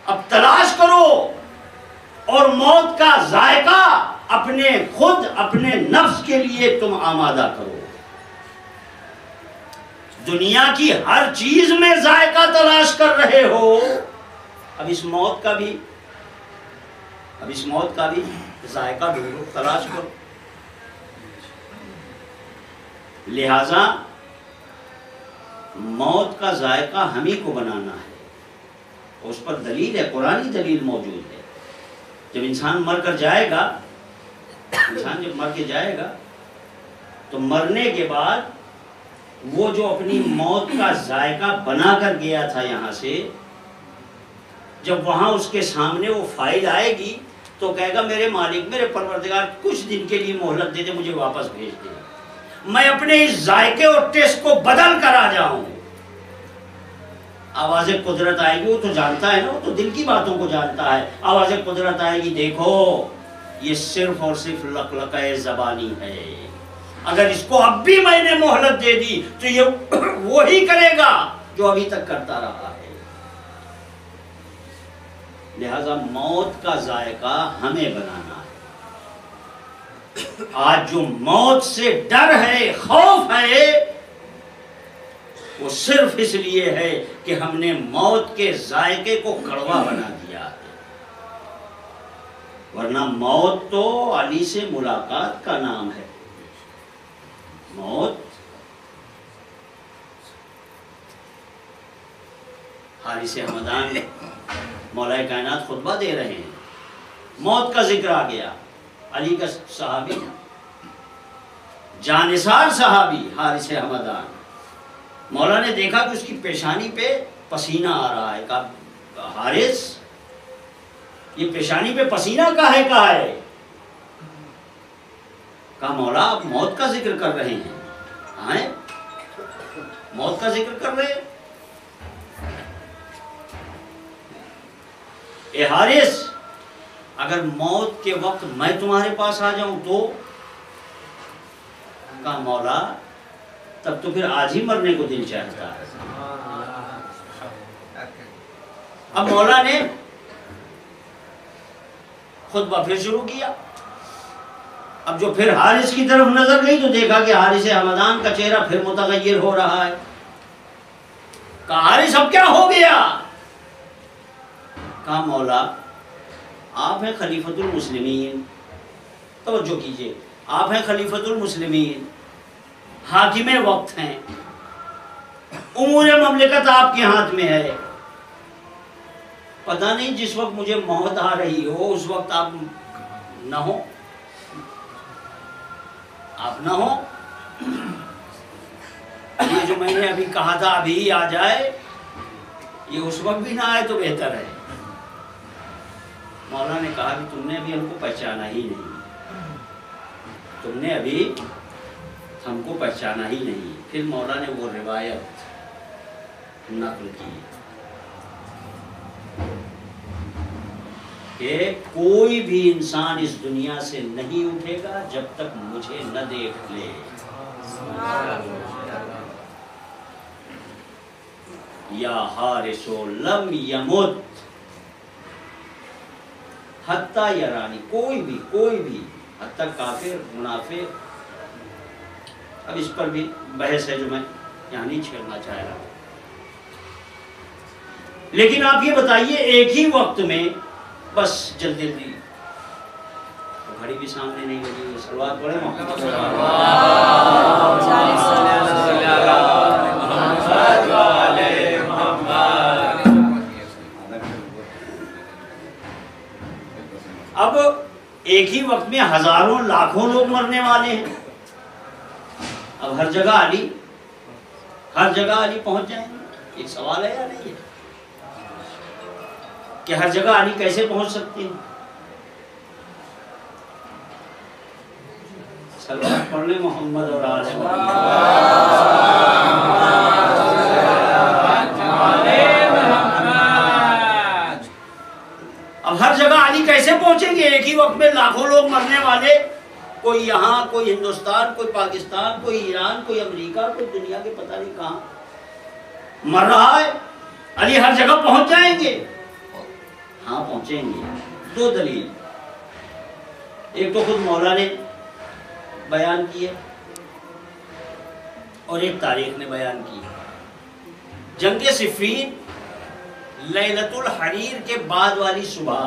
اب تلاش کرو اور موت کا ذائقہ اپنے نفس کے لیے تم آمادہ کرو. دنیا کی ہر چیز میں ذائقہ تلاش کر رہے ہو، اب اس موت کا بھی ذائقہ ڈھونڈو، تلاش کرو. لہذا موت کا ذائقہ ہم ہی کو بنانا ہے. اس پر دلیل ہے، قرآنی دلیل موجود ہے. جب انسان مر کر جائے گا، انسان جب مر کے جائے گا تو مرنے کے بعد وہ جو اپنی موت کا ذائقہ بنا کر گیا تھا یہاں سے، جب وہاں اس کے سامنے وہ فائل آئے گی تو کہے گا میرے مالک، میرے پروردگار، کچھ دن کے لیے مہلت دے دے، مجھے واپس بھیج دے، میں اپنے اس ذائقے اور ٹیسٹ کو بدل کر آ جاؤں. آواز قدرت آئے گی، وہ تو جانتا ہے نا، وہ تو دل کی باتوں کو جانتا ہے. آواز قدرت آئے گی، دیکھو یہ صرف اور صرف لقلقہ زبانی ہے، اگر اس کو اب بھی میں نے مہلت دے دی تو یہ وہی کرے گا جو ابھی تک کرتا رہا ہے. لہذا موت کا ذائقہ ہمیں بنانا ہے. آج جو موت سے ڈر ہے، خوف ہے، وہ صرف اس لیے ہے کہ ہم نے موت کے ذائقے کو کڑوا بنا دیا ہے، ورنہ موت تو علی سے ملاقات کا نام ہے۔ موت حارث حمدان مولا کائنات خطبہ دے رہے ہیں، موت کا ذکر آ گیا، علی کا صحابی جانثار صحابی حارث حمدان، مولا نے دیکھا کہ اس کی پیشانی پہ پسینہ آ رہا ہے، کہا حارث یہ پیشانی پہ پسینہ کاہے کا ہے؟ کہا مولا آپ موت کا ذکر کر رہے ہیں، موت کا ذکر کر رہے ہیں؟ اے حارث اگر موت کے وقت میں تمہارے پاس آ جاؤں تو؟ کہا مولا تب تو پھر آج ہی مرنے کو دل چاہتا ہے۔ اب مولا نے خطبہ پھر شروع کیا، اب جو پھر حارث کی طرف نظر گئی تو دیکھا کہ حارث حمدان کا چہرہ پھر متغیر ہو رہا ہے۔ کہا حارث اب کیا ہو گیا؟ کہا مولا آپ ہیں خلیفۃ المسلمین، توجہ کیجئے، آپ ہیں خلیفۃ المسلمین، حاکم وقت ہیں، امور مملکت آپ کے ہاتھ میں ہے، پتہ نہیں جس وقت مجھے موت آ رہی ہو اس وقت آپ نہ ہو، آپ نہ ہو، یہ جو میں نے ابھی کہا تھا ابھی آ جائے یہ اس وقت بھی نہ آئے تو بہتر ہے۔ مولا نے کہا کہ تم نے ابھی ہم کو پہچانا ہی نہیں، تم نے ابھی ہم کو پہچانا ہی نہیں۔ پھر مولا نے وہ روایت نقل کی کہ کوئی بھی انسان اس دنیا سے نہیں اٹھے گا جب تک مجھے نہ دیکھ لے۔ یا حارث لم یمت حتی یرانی، کوئی بھی حتی کافر منافق، اب اس پر بھی بحث ہے جو میں یہاں نہیں چھیڑنا چاہ رہا، لیکن آپ یہ بتائیے ایک ہی وقت میں، بس جلدی جلدی، گھڑی بھی سامنے نہیں لگی، صلوات پڑھیں محمد صلی اب ایک ہی وقت میں ہزاروں لاکھوں لوگ مرنے والے ہیں، اب ہر جگہ علی پہنچ جائیں گے؟ ایک سوال ہے یا نہیں ہے کہ ہر جگہ علی کیسے پہنچ سکتے ہیں؟ صلوات پڑھ لیں محمد اور آل اب ہر جگہ علی کیسے پہنچیں گے؟ ایک ہی وقت میں لاکھوں لوگ مرنے والے، کوئی یہاں، کوئی ہندوستان، کوئی پاکستان، کوئی ایران، کوئی امریکہ، کوئی دنیا کے پتہ نہیں کہاں مر رہا ہے، علی ہر جگہ پہنچ جائیں گے؟ ہاں پہنچیں گے، دو دلیل، ایک تو خود مولا نے بیان کی ہے اور ایک تاریخ نے بیان کی ہے۔ جنگ صفین لیلۃ الحریر کے بعد والی صبح،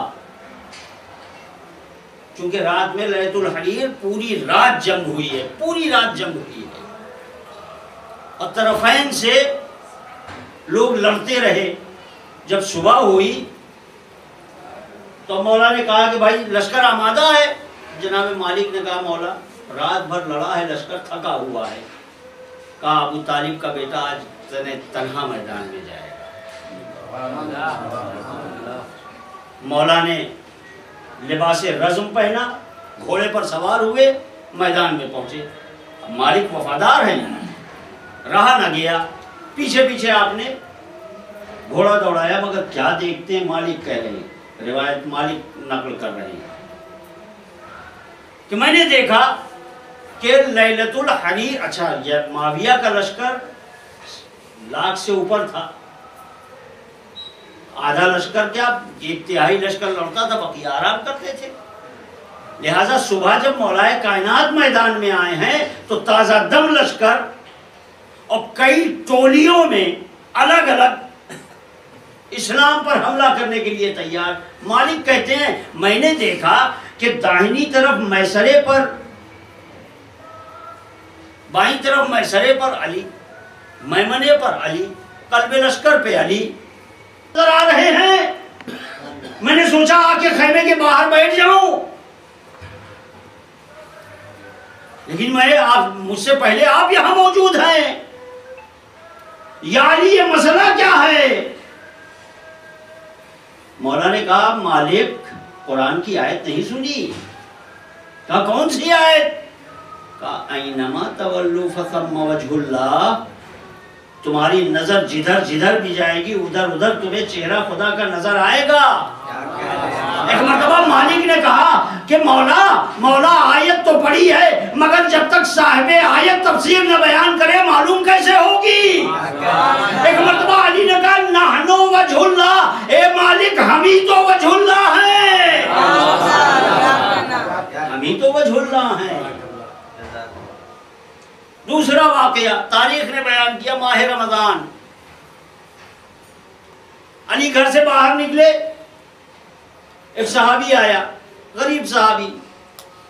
چونکہ رات میں لیلۃ الحریر پوری رات جنگ ہوئی ہے، اور طرفین سے لوگ لڑتے رہے، جب صبح ہوئی تو مولا نے کہا کہ بھائی لشکر آمادہ ہے؟ جناب مالک نے کہا مولا رات بھر لڑا ہے لشکر، تھکا ہوا ہے۔ کہا ابو طالب کا بیٹا آج تنہا میدان میں جائے گا۔ مولا نے لباس رزم پہنا، گھوڑے پر سوار ہوئے، میدان میں پہنچے۔ مالک وفادار ہیں، رہا نہ گیا، پیچھے پیچھے آپ نے گھوڑا دوڑایا، مگر کیا دیکھتے ہیں، مالک کہہ رہے ہیں، روایت مالک نقل کر رہے ہیں کہ میں نے دیکھا کہ لیلۃ الحریر، اچھا یہ معاویہ کا لشکر لاکھ سے اوپر تھا، آدھا لشکر کیا ایک تہائی لشکر لڑتا تھا، باقی آرام کرتے تھے۔ لہٰذا صبح جب مولا کائنات میدان میں آئے ہیں تو تازہ دم لشکر اور کئی ٹولیوں میں الگ الگ اسلام پر حملہ کرنے کے لیے تیار. مالک کہتے ہیں میں نے دیکھا کہ داہنی طرف میسرے پر، بائیں طرف میسرے پر علی، میمنے پر علی، قلب لشکر پہ علی نظر آ رہے ہیں. میں نے سوچا آ کے خیمے کے باہر بیٹھ جاؤں، لیکن مجھ سے پہلے آپ یہاں موجود ہیں. یا علی یہ مسئلہ کیا ہے؟ مولا نے کہا مالک قرآن کی آیت نہیں سنی؟ کہا کون سی آیت؟ کہا اینما تولوا فثم وجہ اللہ. تمہاری نظر جدھر جدھر بھی جائے گی ادھر ادھر تمہیں چہرہ خدا کا نظر آئے گا. ایک مرتبہ مالک نے کہا کہ مولا آیت تو پڑھی ہے مگر جب تک صاحب آیت تفسیر نہ بیان کرے معلوم کیسے ہوگی؟ ایک مرتبہ علی نے کہا نحنو وجہ اللہ، اے مالک ہم ہی تو وجہ اللہ ہیں، ہم ہی تو وجہ اللہ ہیں. دوسرا واقعہ تاریخ نے بیان کیا، ماہ رمضان. علی گھر سے باہر نکلے، ایک صحابی آیا، غریب صحابی.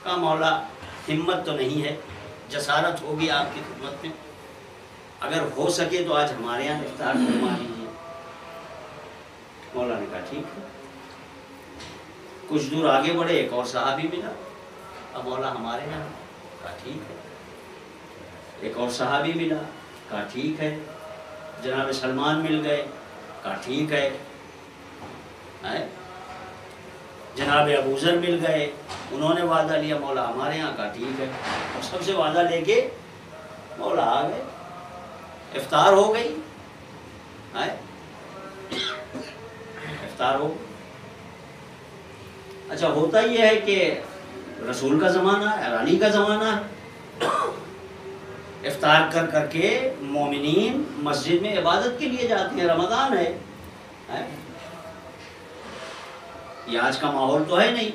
کہا مولا ہمت تو نہیں ہے، جسارت ہوگی آپ کی خدمت میں، اگر ہو سکے تو آج ہمارے یہاں افطار فرما لیجیے. مولا نے کہا ٹھیک ہے. کچھ دور آگے بڑھے، ایک اور صحابی ملا. اب مولا ہمارے یہاں. کہا ٹھیک ہے. ایک اور صحابی ملا. کہا ٹھیک ہے. جناب سلمان مل گئے. کہا ٹھیک ہے. جناب ابو ذر مل گئے، انہوں نے وعدہ لیا مولا ہمارے یہاں. کہا ٹھیک ہے. اور سب سے وعدہ لے کے مولا آ گئے. افطار ہو گئی. افطار ہو. اچھا ہوتا یہ ہے کہ رسول کا زمانہ ہے، علی کا زمانہ ہے. افطار کر کر کے مومنین مسجد میں عبادت کے لیے جاتے ہیں. رمضان ہے. یہ آج کا ماحول تو ہے نہیں.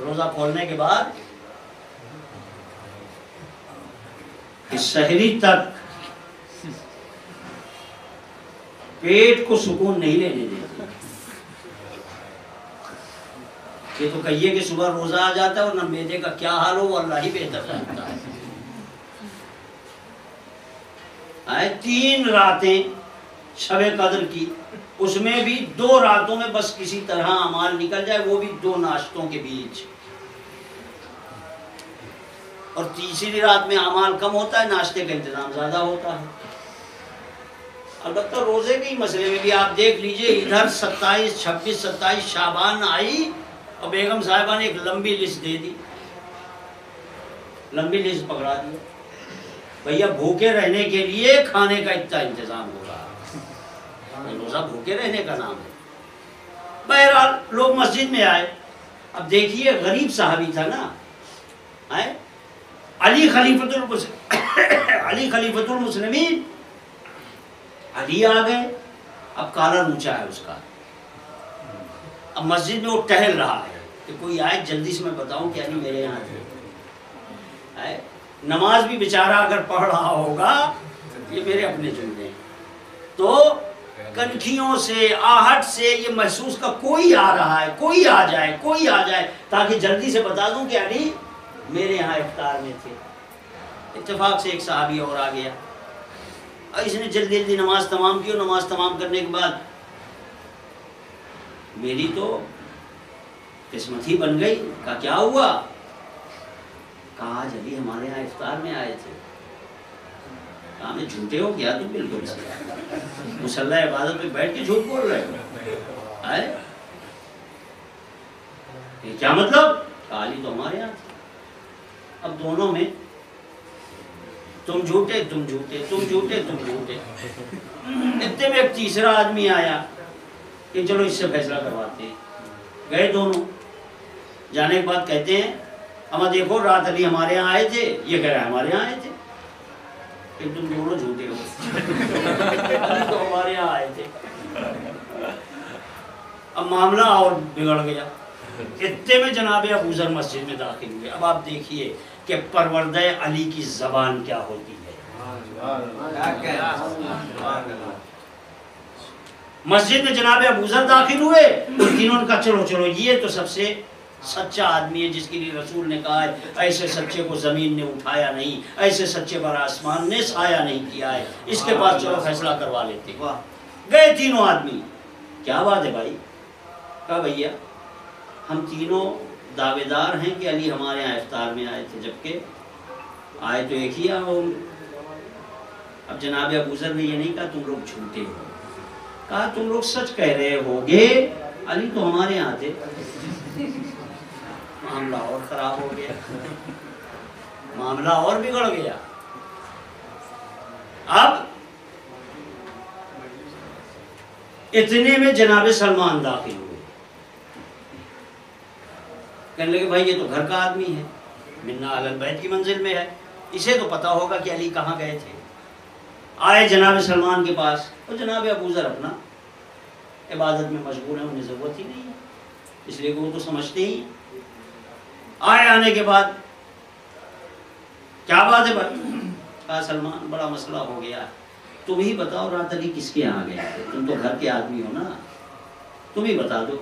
روزہ کھولنے کے بعد اس سحری تک پیٹ کو سکون نہیں لینے دیتے. یہ تو کہیے کہ صبح روزہ آ جاتا ہے اور نہ میدے کا کیا حال ہو وہ اللہ ہی بہتر جانتا ہے. 3 راتیں شب قدر کی، اس میں بھی 2 راتوں میں بس کسی طرح اعمال نکل جائے، وہ بھی 2 ناشتوں کے بیچ. اور تیسری رات میں اعمال کم ہوتا ہے، ناشتے کا انتظام زیادہ ہوتا ہے. البتہ روزے کے مسئلے میں بھی آپ دیکھ لیجئے، ادھر 27 26 27 شعبان آئی اور بیگم صاحبہ نے ایک لمبی لسٹ دے دی، لمبی لسٹ پکڑا دی. بھیا بھوکے رہنے کے لیے کھانے کا اتنا انتظام ہو رہا ہے. روزہ بھوکے رہنے کا نام ہے. بہرحال لوگ مسجد میں آئے. اب دیکھیے غریب صحابی تھا نا، علی خلیفۃ المسلمین. علی آ گئے. اب کالر اونچا ہے اس کا. اب مسجد میں وہ ٹہل رہا ہے کہ کوئی آئے جلدی سے میں بتاؤں کہ علی میرے یہاں تھے. نماز بھی بیچارہ اگر پڑھ رہا ہوگا، یہ میرے اپنے جملے ہیں، تو کنکھیوں سے آہٹ سے یہ محسوس کا کوئی آ رہا ہے، کوئی آ جائے، کوئی آ جائے تاکہ جلدی سے بتا دوں کہ علی میرے یہاں افطار میں تھے. اتفاق سے ایک صحابی اور آ گیا. اس نے جلدی جلدی نماز تمام کی. نماز تمام کرنے کے بعد میری تو قسمت ہی بن گئی. کہا کیا ہوا؟ کہا آج علی ہمارے یہاں افطار میں آئے تھے. کہا میں جھوٹے ہو گیا؟ تم بالکل مصلی عبادت پہ بیٹھ کے جھوٹ بول رہے ہو. یہ کیا مطلب؟ کہا علی تو ہمارے یہاں تھے. اب دونوں میں تم جھوٹے تم جھوٹے تم جھوٹے تم جھوٹے. اتنے میں ایک تیسرا آدمی آیا کہ چلو اس سے فیصلہ کرواتے ہیں. گئے دونوں. جانے کے بعد کہتے ہیں اما دیکھو رات علی ہمارے یہاں آئے تھے، یہ کہہ رہا ہے ہمارے یہاں آئے تھے. کہ تم دونوں جھوٹے ہو. علی تو ہمارے یہاں آئے تھے. اب معاملہ اور بگڑ گیا. اتنے میں جناب ابو ذر مسجد میں داخل ہوئے. اب آپ دیکھیے کہ پروردہ علی کی زبان کیا ہوتی ہے. مسجد میں جناب ابو ذر داخل ہوئے تو تینوں نے کہا چلو چلو یہ تو سب سے سچا آدمی ہے جس کے لیے رسول نے کہا ہے ایسے سچے کو زمین نے اٹھایا نہیں، ایسے سچے پر آسمان نے سایہ نہیں کیا ہے، اس کے پاس چلو فیصلہ کروا لیتے۔ گئے تینوں آدمی، کیا بات ہے بھائی؟ کہا بھیا ہم تینوں دعوے دار ہیں کہ علی ہمارے یہاں افطار میں آئے تھے، جبکہ آئے تو ایک ہی ہوں۔ اب جناب ابو ذر نے یہ نہیں کہا تم لوگ جھوٹے ہو، کہا تم لوگ سچ کہہ رہے ہوگے، علی تو ہمارے یہاں تھے۔ معاملہ اور خراب ہو گیا، معاملہ اور بگڑ گیا۔ اب اتنے میں جناب سلمان داخل ہوئے، کہنے لگے بھائی یہ تو گھر کا آدمی ہے، منا اہل البیت کی منزل میں ہے، اسے تو پتا ہوگا کہ علی کہاں گئے تھے۔ آئے جناب سلمان کے پاس، اور جناب ابو ذر اپنا عبادت میں مشغول ہیں، انہیں ضرورت ہی نہیں ہے، اس لیے کہ وہ تو سمجھتے ہی۔ آئے آنے کے بعد کیا بات ہے بھائی؟ کہا سلمان بڑا مسئلہ ہو گیا، تم ہی بتاؤ رات علی کس کے یہاں گئے تھے، تم تو گھر کے آدمی ہو نا، تم ہی بتا دو۔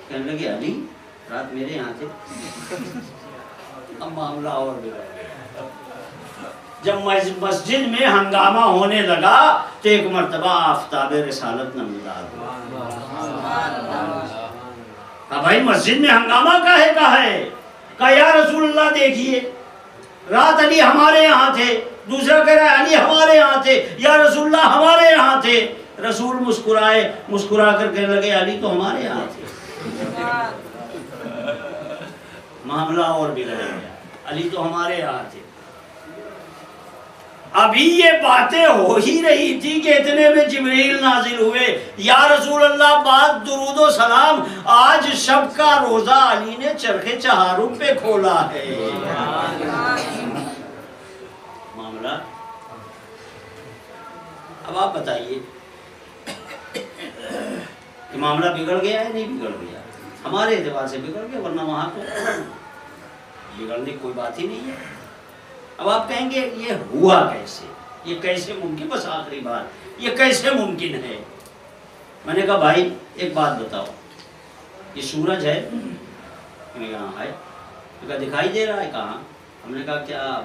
کہنے لگے علی رات میرے یہاں تھے۔ اب معاملہ اور بگڑ گیا۔ جب مسجد میں ہنگامہ ہونے لگا تو ایک مرتبہ آفتاب رسالت نمودار ہوا۔ کہا بھائی مسجد میں ہنگامہ کاہے کا ہے؟ کہا یا رسول اللہ دیکھیے رات علی ہمارے یہاں تھے، دوسرا کہہ رہا ہے علی ہمارے یہاں تھے، یا رسول اللہ ہمارے یہاں تھے۔ رسول مسکرائے، مسکرا کر کہنے لگے علی تو ہمارے یہاں تھے۔ معاملہ اور بگڑ گیا، علی تو ہمارے یہاں تھے۔ ابھی یہ باتیں ہو ہی رہی تھی کہ اتنے میں جبریل نازل ہوئے، یا رسول اللہ بعد درود و سلام، آج شب کا روزہ علی نے چرخ چہارم پہ کھولا ہے۔ معاملہ اب آپ بتائیے کہ معاملہ بگڑ گیا ہے نہیں بگڑ گیا؟ ہمارے اعتبار سے بگڑ گیا، ورنہ وہاں تو بگڑنے کی کوئی بات ہی نہیں ہے۔ اب آپ کہیں گے یہ ہوا کیسے، یہ کیسے ممکن، بس آخری بات یہ کیسے ممکن ہے؟ میں نے کہا بھائی ایک بات بتاؤ، یہ سورج ہے؟ میں نے کہا ہے۔ کہا دکھائی دے رہا ہے؟ کہاں؟ ہم نے کہا کیا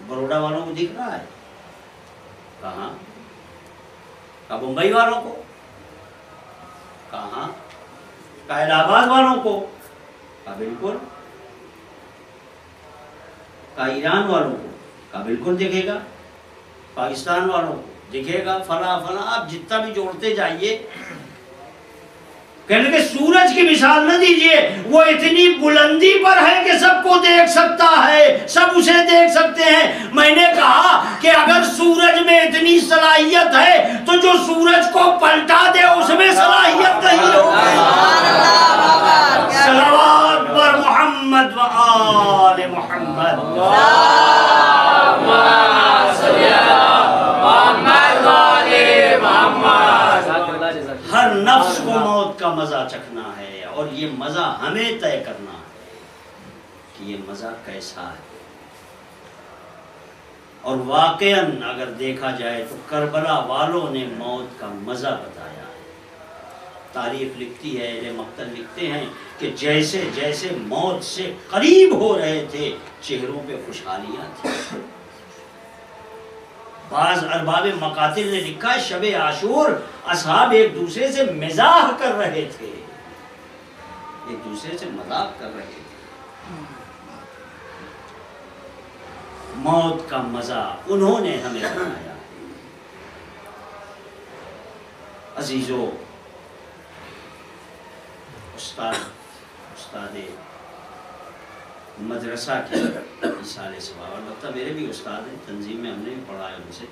بروڈا والوں کو دکھ رہا ہے؟ کہاں؟ کہا بمبئی والوں کو؟ کہاں؟ کہا الہ آباد والوں کو؟ کہا بالکل۔ کہا ایران والوں کو؟ کہا بالکل دکھے گا۔ پاکستان والوں کو دکھے گا، فلاں فلاں، آپ جتنا بھی جوڑتے جائیے۔ کہنے کہ سورج کی مثال نہ دیجئے، وہ اتنی بلندی پر ہے کہ سب کو دیکھ سکتا ہے، سب اسے دیکھ سکتے ہیں۔ میں نے کہا کہ اگر سورج میں اتنی صلاحیت ہے تو جو سورج کو پلٹا دے اس میں صلاحیت نہیں ہوگی۔ صلوات پر محمد و آل محمد۔ ہر نفس کو موت کا مزہ چکھنا ہے، اور یہ مزہ ہمیں طے کرنا ہے کہ یہ مزہ کیسا ہے۔ اور واقعاً اگر دیکھا جائے تو کربلا والوں نے موت کا مزہ بتایا ہے۔ تاریخ لکھتی ہے، اہل مقتل لکھتے ہیں کہ جیسے جیسے موت سے قریب ہو رہے تھے چہروں پہ خوشحالیاں تھیں۔ بعض ارباب مقاتل نے لکھا ہے شب عاشور اصحاب ایک دوسرے سے مزاح کر رہے تھے، ایک دوسرے سے مذاق کر رہے تھے۔ موت کا مزہ انہوں نے ہمیں بتایا۔ عزیزو، استاد مدرسہ کے مثال سواب، البتہ میرے بھی استاد ہیں، تنظیم میں ہم نے بھی پڑھا ہے ان سے۔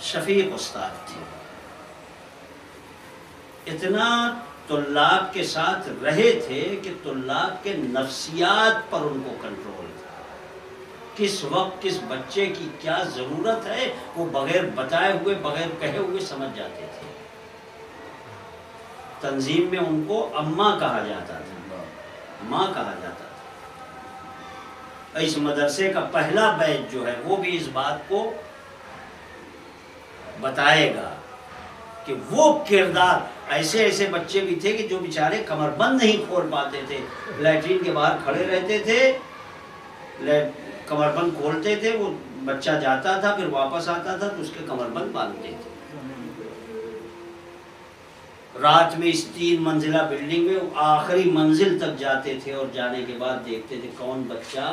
شفیق استاد تھے، اتنا طلاب کے ساتھ رہے تھے کہ طلاب کے نفسیات پر ان کو کنٹرول تھا۔ کس وقت کس بچے کی کیا ضرورت ہے وہ بغیر بتائے ہوئے، بغیر کہے ہوئے سمجھ جاتے تھے۔ تنظیم میں ان کو اماں کہا جاتا تھا، ماں کہا جاتا اس مدرسے کا پہلا بیچ جو ہے وہ بھی اس بات کو بتائے گا کہ وہ کردار، ایسے ایسے بچے بھی تھے کہ جو بیچارے کمر بند نہیں کھول پاتے تھے، لیٹرین کے باہر کھڑے رہتے تھے، کمر بند کھولتے تھے، وہ بچہ جاتا تھا پھر واپس آتا تھا تو اس کے کمر بند باندھتے تھے۔ رات میں اس 3 منزلہ بلڈنگ میں آخری منزل تک جاتے تھے اور جانے کے بعد دیکھتے تھے کون بچہ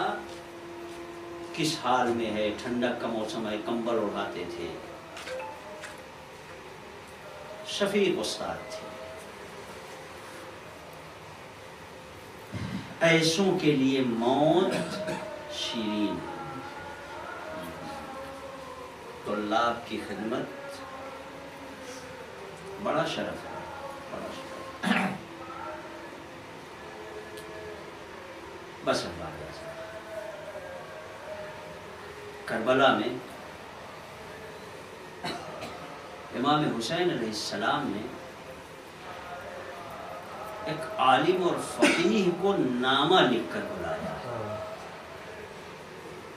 کس حال میں ہے، ٹھنڈک کا موسم ہے، کمبل اڑاتے تھے۔ شفیق استاد تھے۔ ایسوں کے لیے موت شیرین ہے۔ طلاب کی خدمت بڑا شرف ہے، بڑا شرف ہے۔ بس اب بات ایسا کربلا میں امام حسین علیہ السلام نے ایک عالم اور فقیہ کو نامہ لکھ کر بلایا،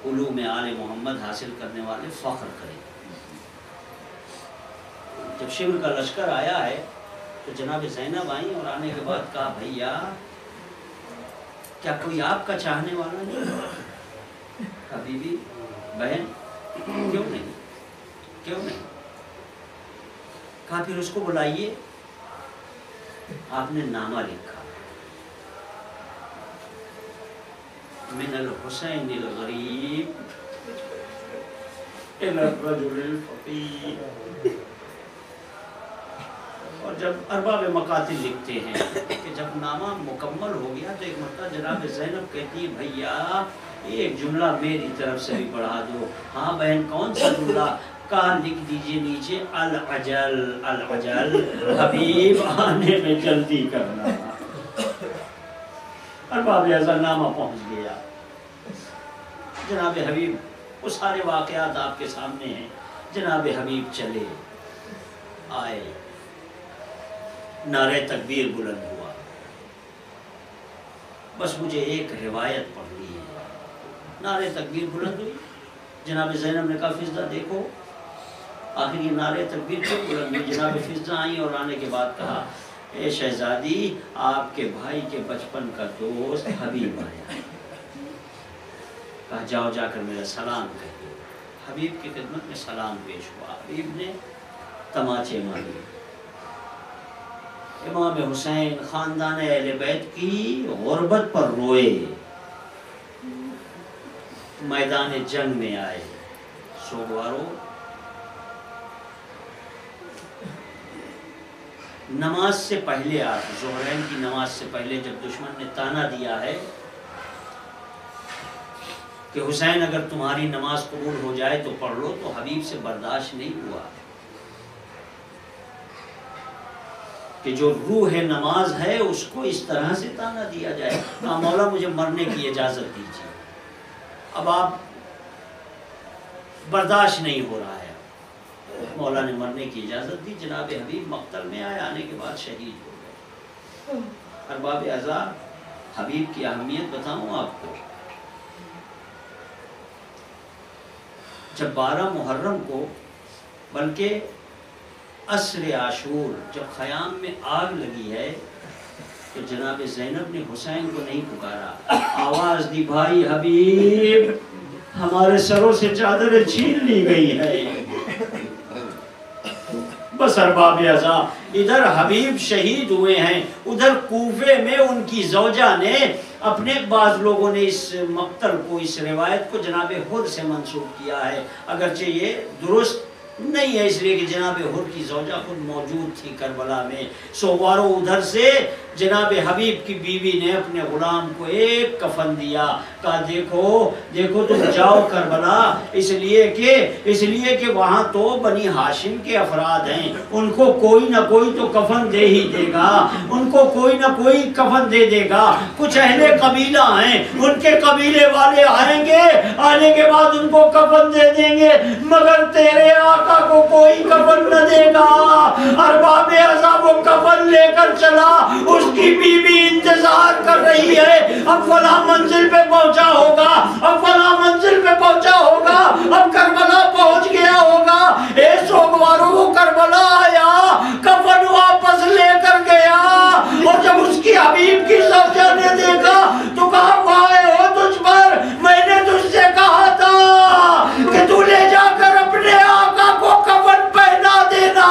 علوم آل محمد حاصل کرنے والے فخر کریں۔ جب شمر کا لشکر آیا ہے تو جناب زینب آئیں اور آنے کے بعد کہا بھیا کیا کوئی آپ کا چاہنے والا نہیں؟ کہا بی بی بہن کیوں نہیں، کیوں نہیں؟ کہا پھر اس کو بلائیے۔ آپ نے نامہ لکھا، من الحسین الغریب الی الرجل الفقیر۔ اور جب ارباب مقاتل لکھتے ہیں کہ جب نامہ مکمل ہو گیا تو ایک مرتبہ جناب زینب کہتی ہے بھیا ایک جملہ میری طرف سے بھی پڑھا دو۔ ہاں بہن کون سا جملہ؟ کہا لکھ دیجئے نیچے العجل العجل، حبیب آنے میں جلدی کرنا۔ ارباب اعزاز نامہ پہنچ گیا، جناب حبیب وہ سارے واقعات آپ کے سامنے ہیں۔ جناب حبیب چلے آئے، نعرہ تکبیر بلند ہوا۔ بس مجھے ایک روایت پڑھنی ہے۔ نعرہ تکبیر بلند ہوئی، جناب زینب نے کہا فضہ دیکھو آخر یہ نعرہ تکبیر کیوں بلند ہوئی؟ جناب فضہ آئیں اور آنے کے بعد کہا اے شہزادی آپ کے بھائی کے بچپن کا دوست حبیب آیا۔ کہا جاؤ جا کر میرا سلام کہہ دو۔ حبیب کی خدمت میں سلام پیش ہوا، حبیب نے تماچے مارے۔ امام حسین خاندان اہل بیت کی غربت پر روئے، میدان جنگ میں آئے۔ سوگوارو نماز سے پہلے آتے، ظہرین کی نماز سے پہلے جب دشمن نے تانا دیا ہے کہ حسین اگر تمہاری نماز قبول ہو جائے تو پڑھ لو، تو حبیب سے برداشت نہیں ہوا کہ جو روح نماز ہے اس کو اس طرح سے تانا دیا جائے۔ کہا مولا مجھے مرنے کی اجازت دیجیے، اب آپ برداشت نہیں ہو رہا ہے۔ مولا نے مرنے کی اجازت دی، جناب حبیب مقتل میں آئے، آنے کے بعد شہید ہو گئے۔ ارباب اعزاز حبیب کی اہمیت بتاؤں آپ کو، جب 12 محرم کو بلکہ عصر عاشور جب خیام میں آگ لگی ہے تو جناب زینب نے حسین کو نہیں پکارا، آواز دی بھائی حبیب ہمارے سروں سے چادریں چھین لی گئی ہے۔ بس ارباب اعزاز ادھر حبیب شہید ہوئے ہیں، ادھر کوفے میں ان کی زوجہ نے اپنے بعض لوگوں نے اس مقتل کو، اس روایت کو جناب حر سے منسوب کیا ہے، اگرچہ یہ درست نہیں ہے اس لیے کہ جناب حر کی زوجہ خود موجود تھی کربلا میں۔ سووارو ادھر سے جناب حبیب کی بیوی نے اپنے غلام کو ایک کفن دیا، کہا دیکھو دیکھو تم جاؤ کربلا، اس لیے کہ وہاں تو بنی ہاشم کے افراد ہیں، ان کو کوئی نہ کوئی تو کفن دے ہی دے گا، ان کو کوئی نہ کوئی کفن دے دے گا۔ کچھ اہل قبیلہ ہیں، ان کے قبیلے والے آئیں گے، آنے کے بعد ان کو کفن دے دیں گے، مگر تیرے آقا آقا کو کوئی کفن نہ دے گا۔ ارباب عزا وہ کفن لے کر چلا، اس کی بیوی انتظار کر رہی ہے، اب فلاں منزل پہ پہنچا ہوگا، اب فلاں منزل پہ پہنچا ہوگا، اب کربلا پہنچ گیا ہوگا۔ اے سوگوارو وہ کربلا آیا، کفن واپس لے کر گیا، اور جب اس کی حبیب کی زوجہ نے دیکھا تو کہا وائے ہو تجھ پر، میں نے تجھ سے کہا تھا کہ تو لے جا کر اپنے آقا کو کفن پہنا دینا۔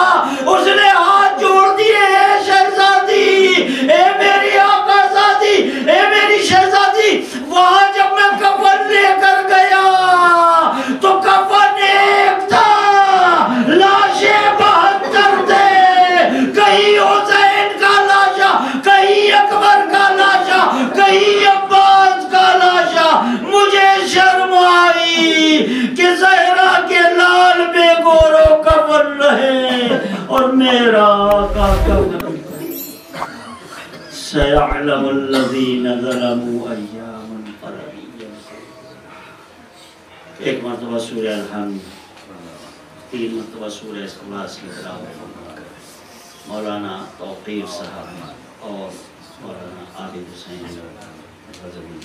اس نے ہاتھ جوڑ دیے، اے شہزادی، اے میری آقا زادی، اے میری شہزادی۔ وہاں جب میں کفن لے کر گیا تو کفن ایک تھا، لاشیں 72 تھے، کہیں حسین کا لاشا، کہیں اکبر کا لاشا، کہیں عباس کا لاشا۔ مجھے شرم آئی کہ زہرا کے لال بے گورو کفن رہے اور میرا آقا کفن۔ سَيَعْلَمُ الَّذِينَ ظَلَمُوا أَيَّ مُنْقَلَبٍ۔ ایک مرتبہ سورہ الحمد، 3 مرتبہ سورہ اخلاص کی تلاوت مولانا توقیر صاحب اور مولانا عابد حسین غزنوی۔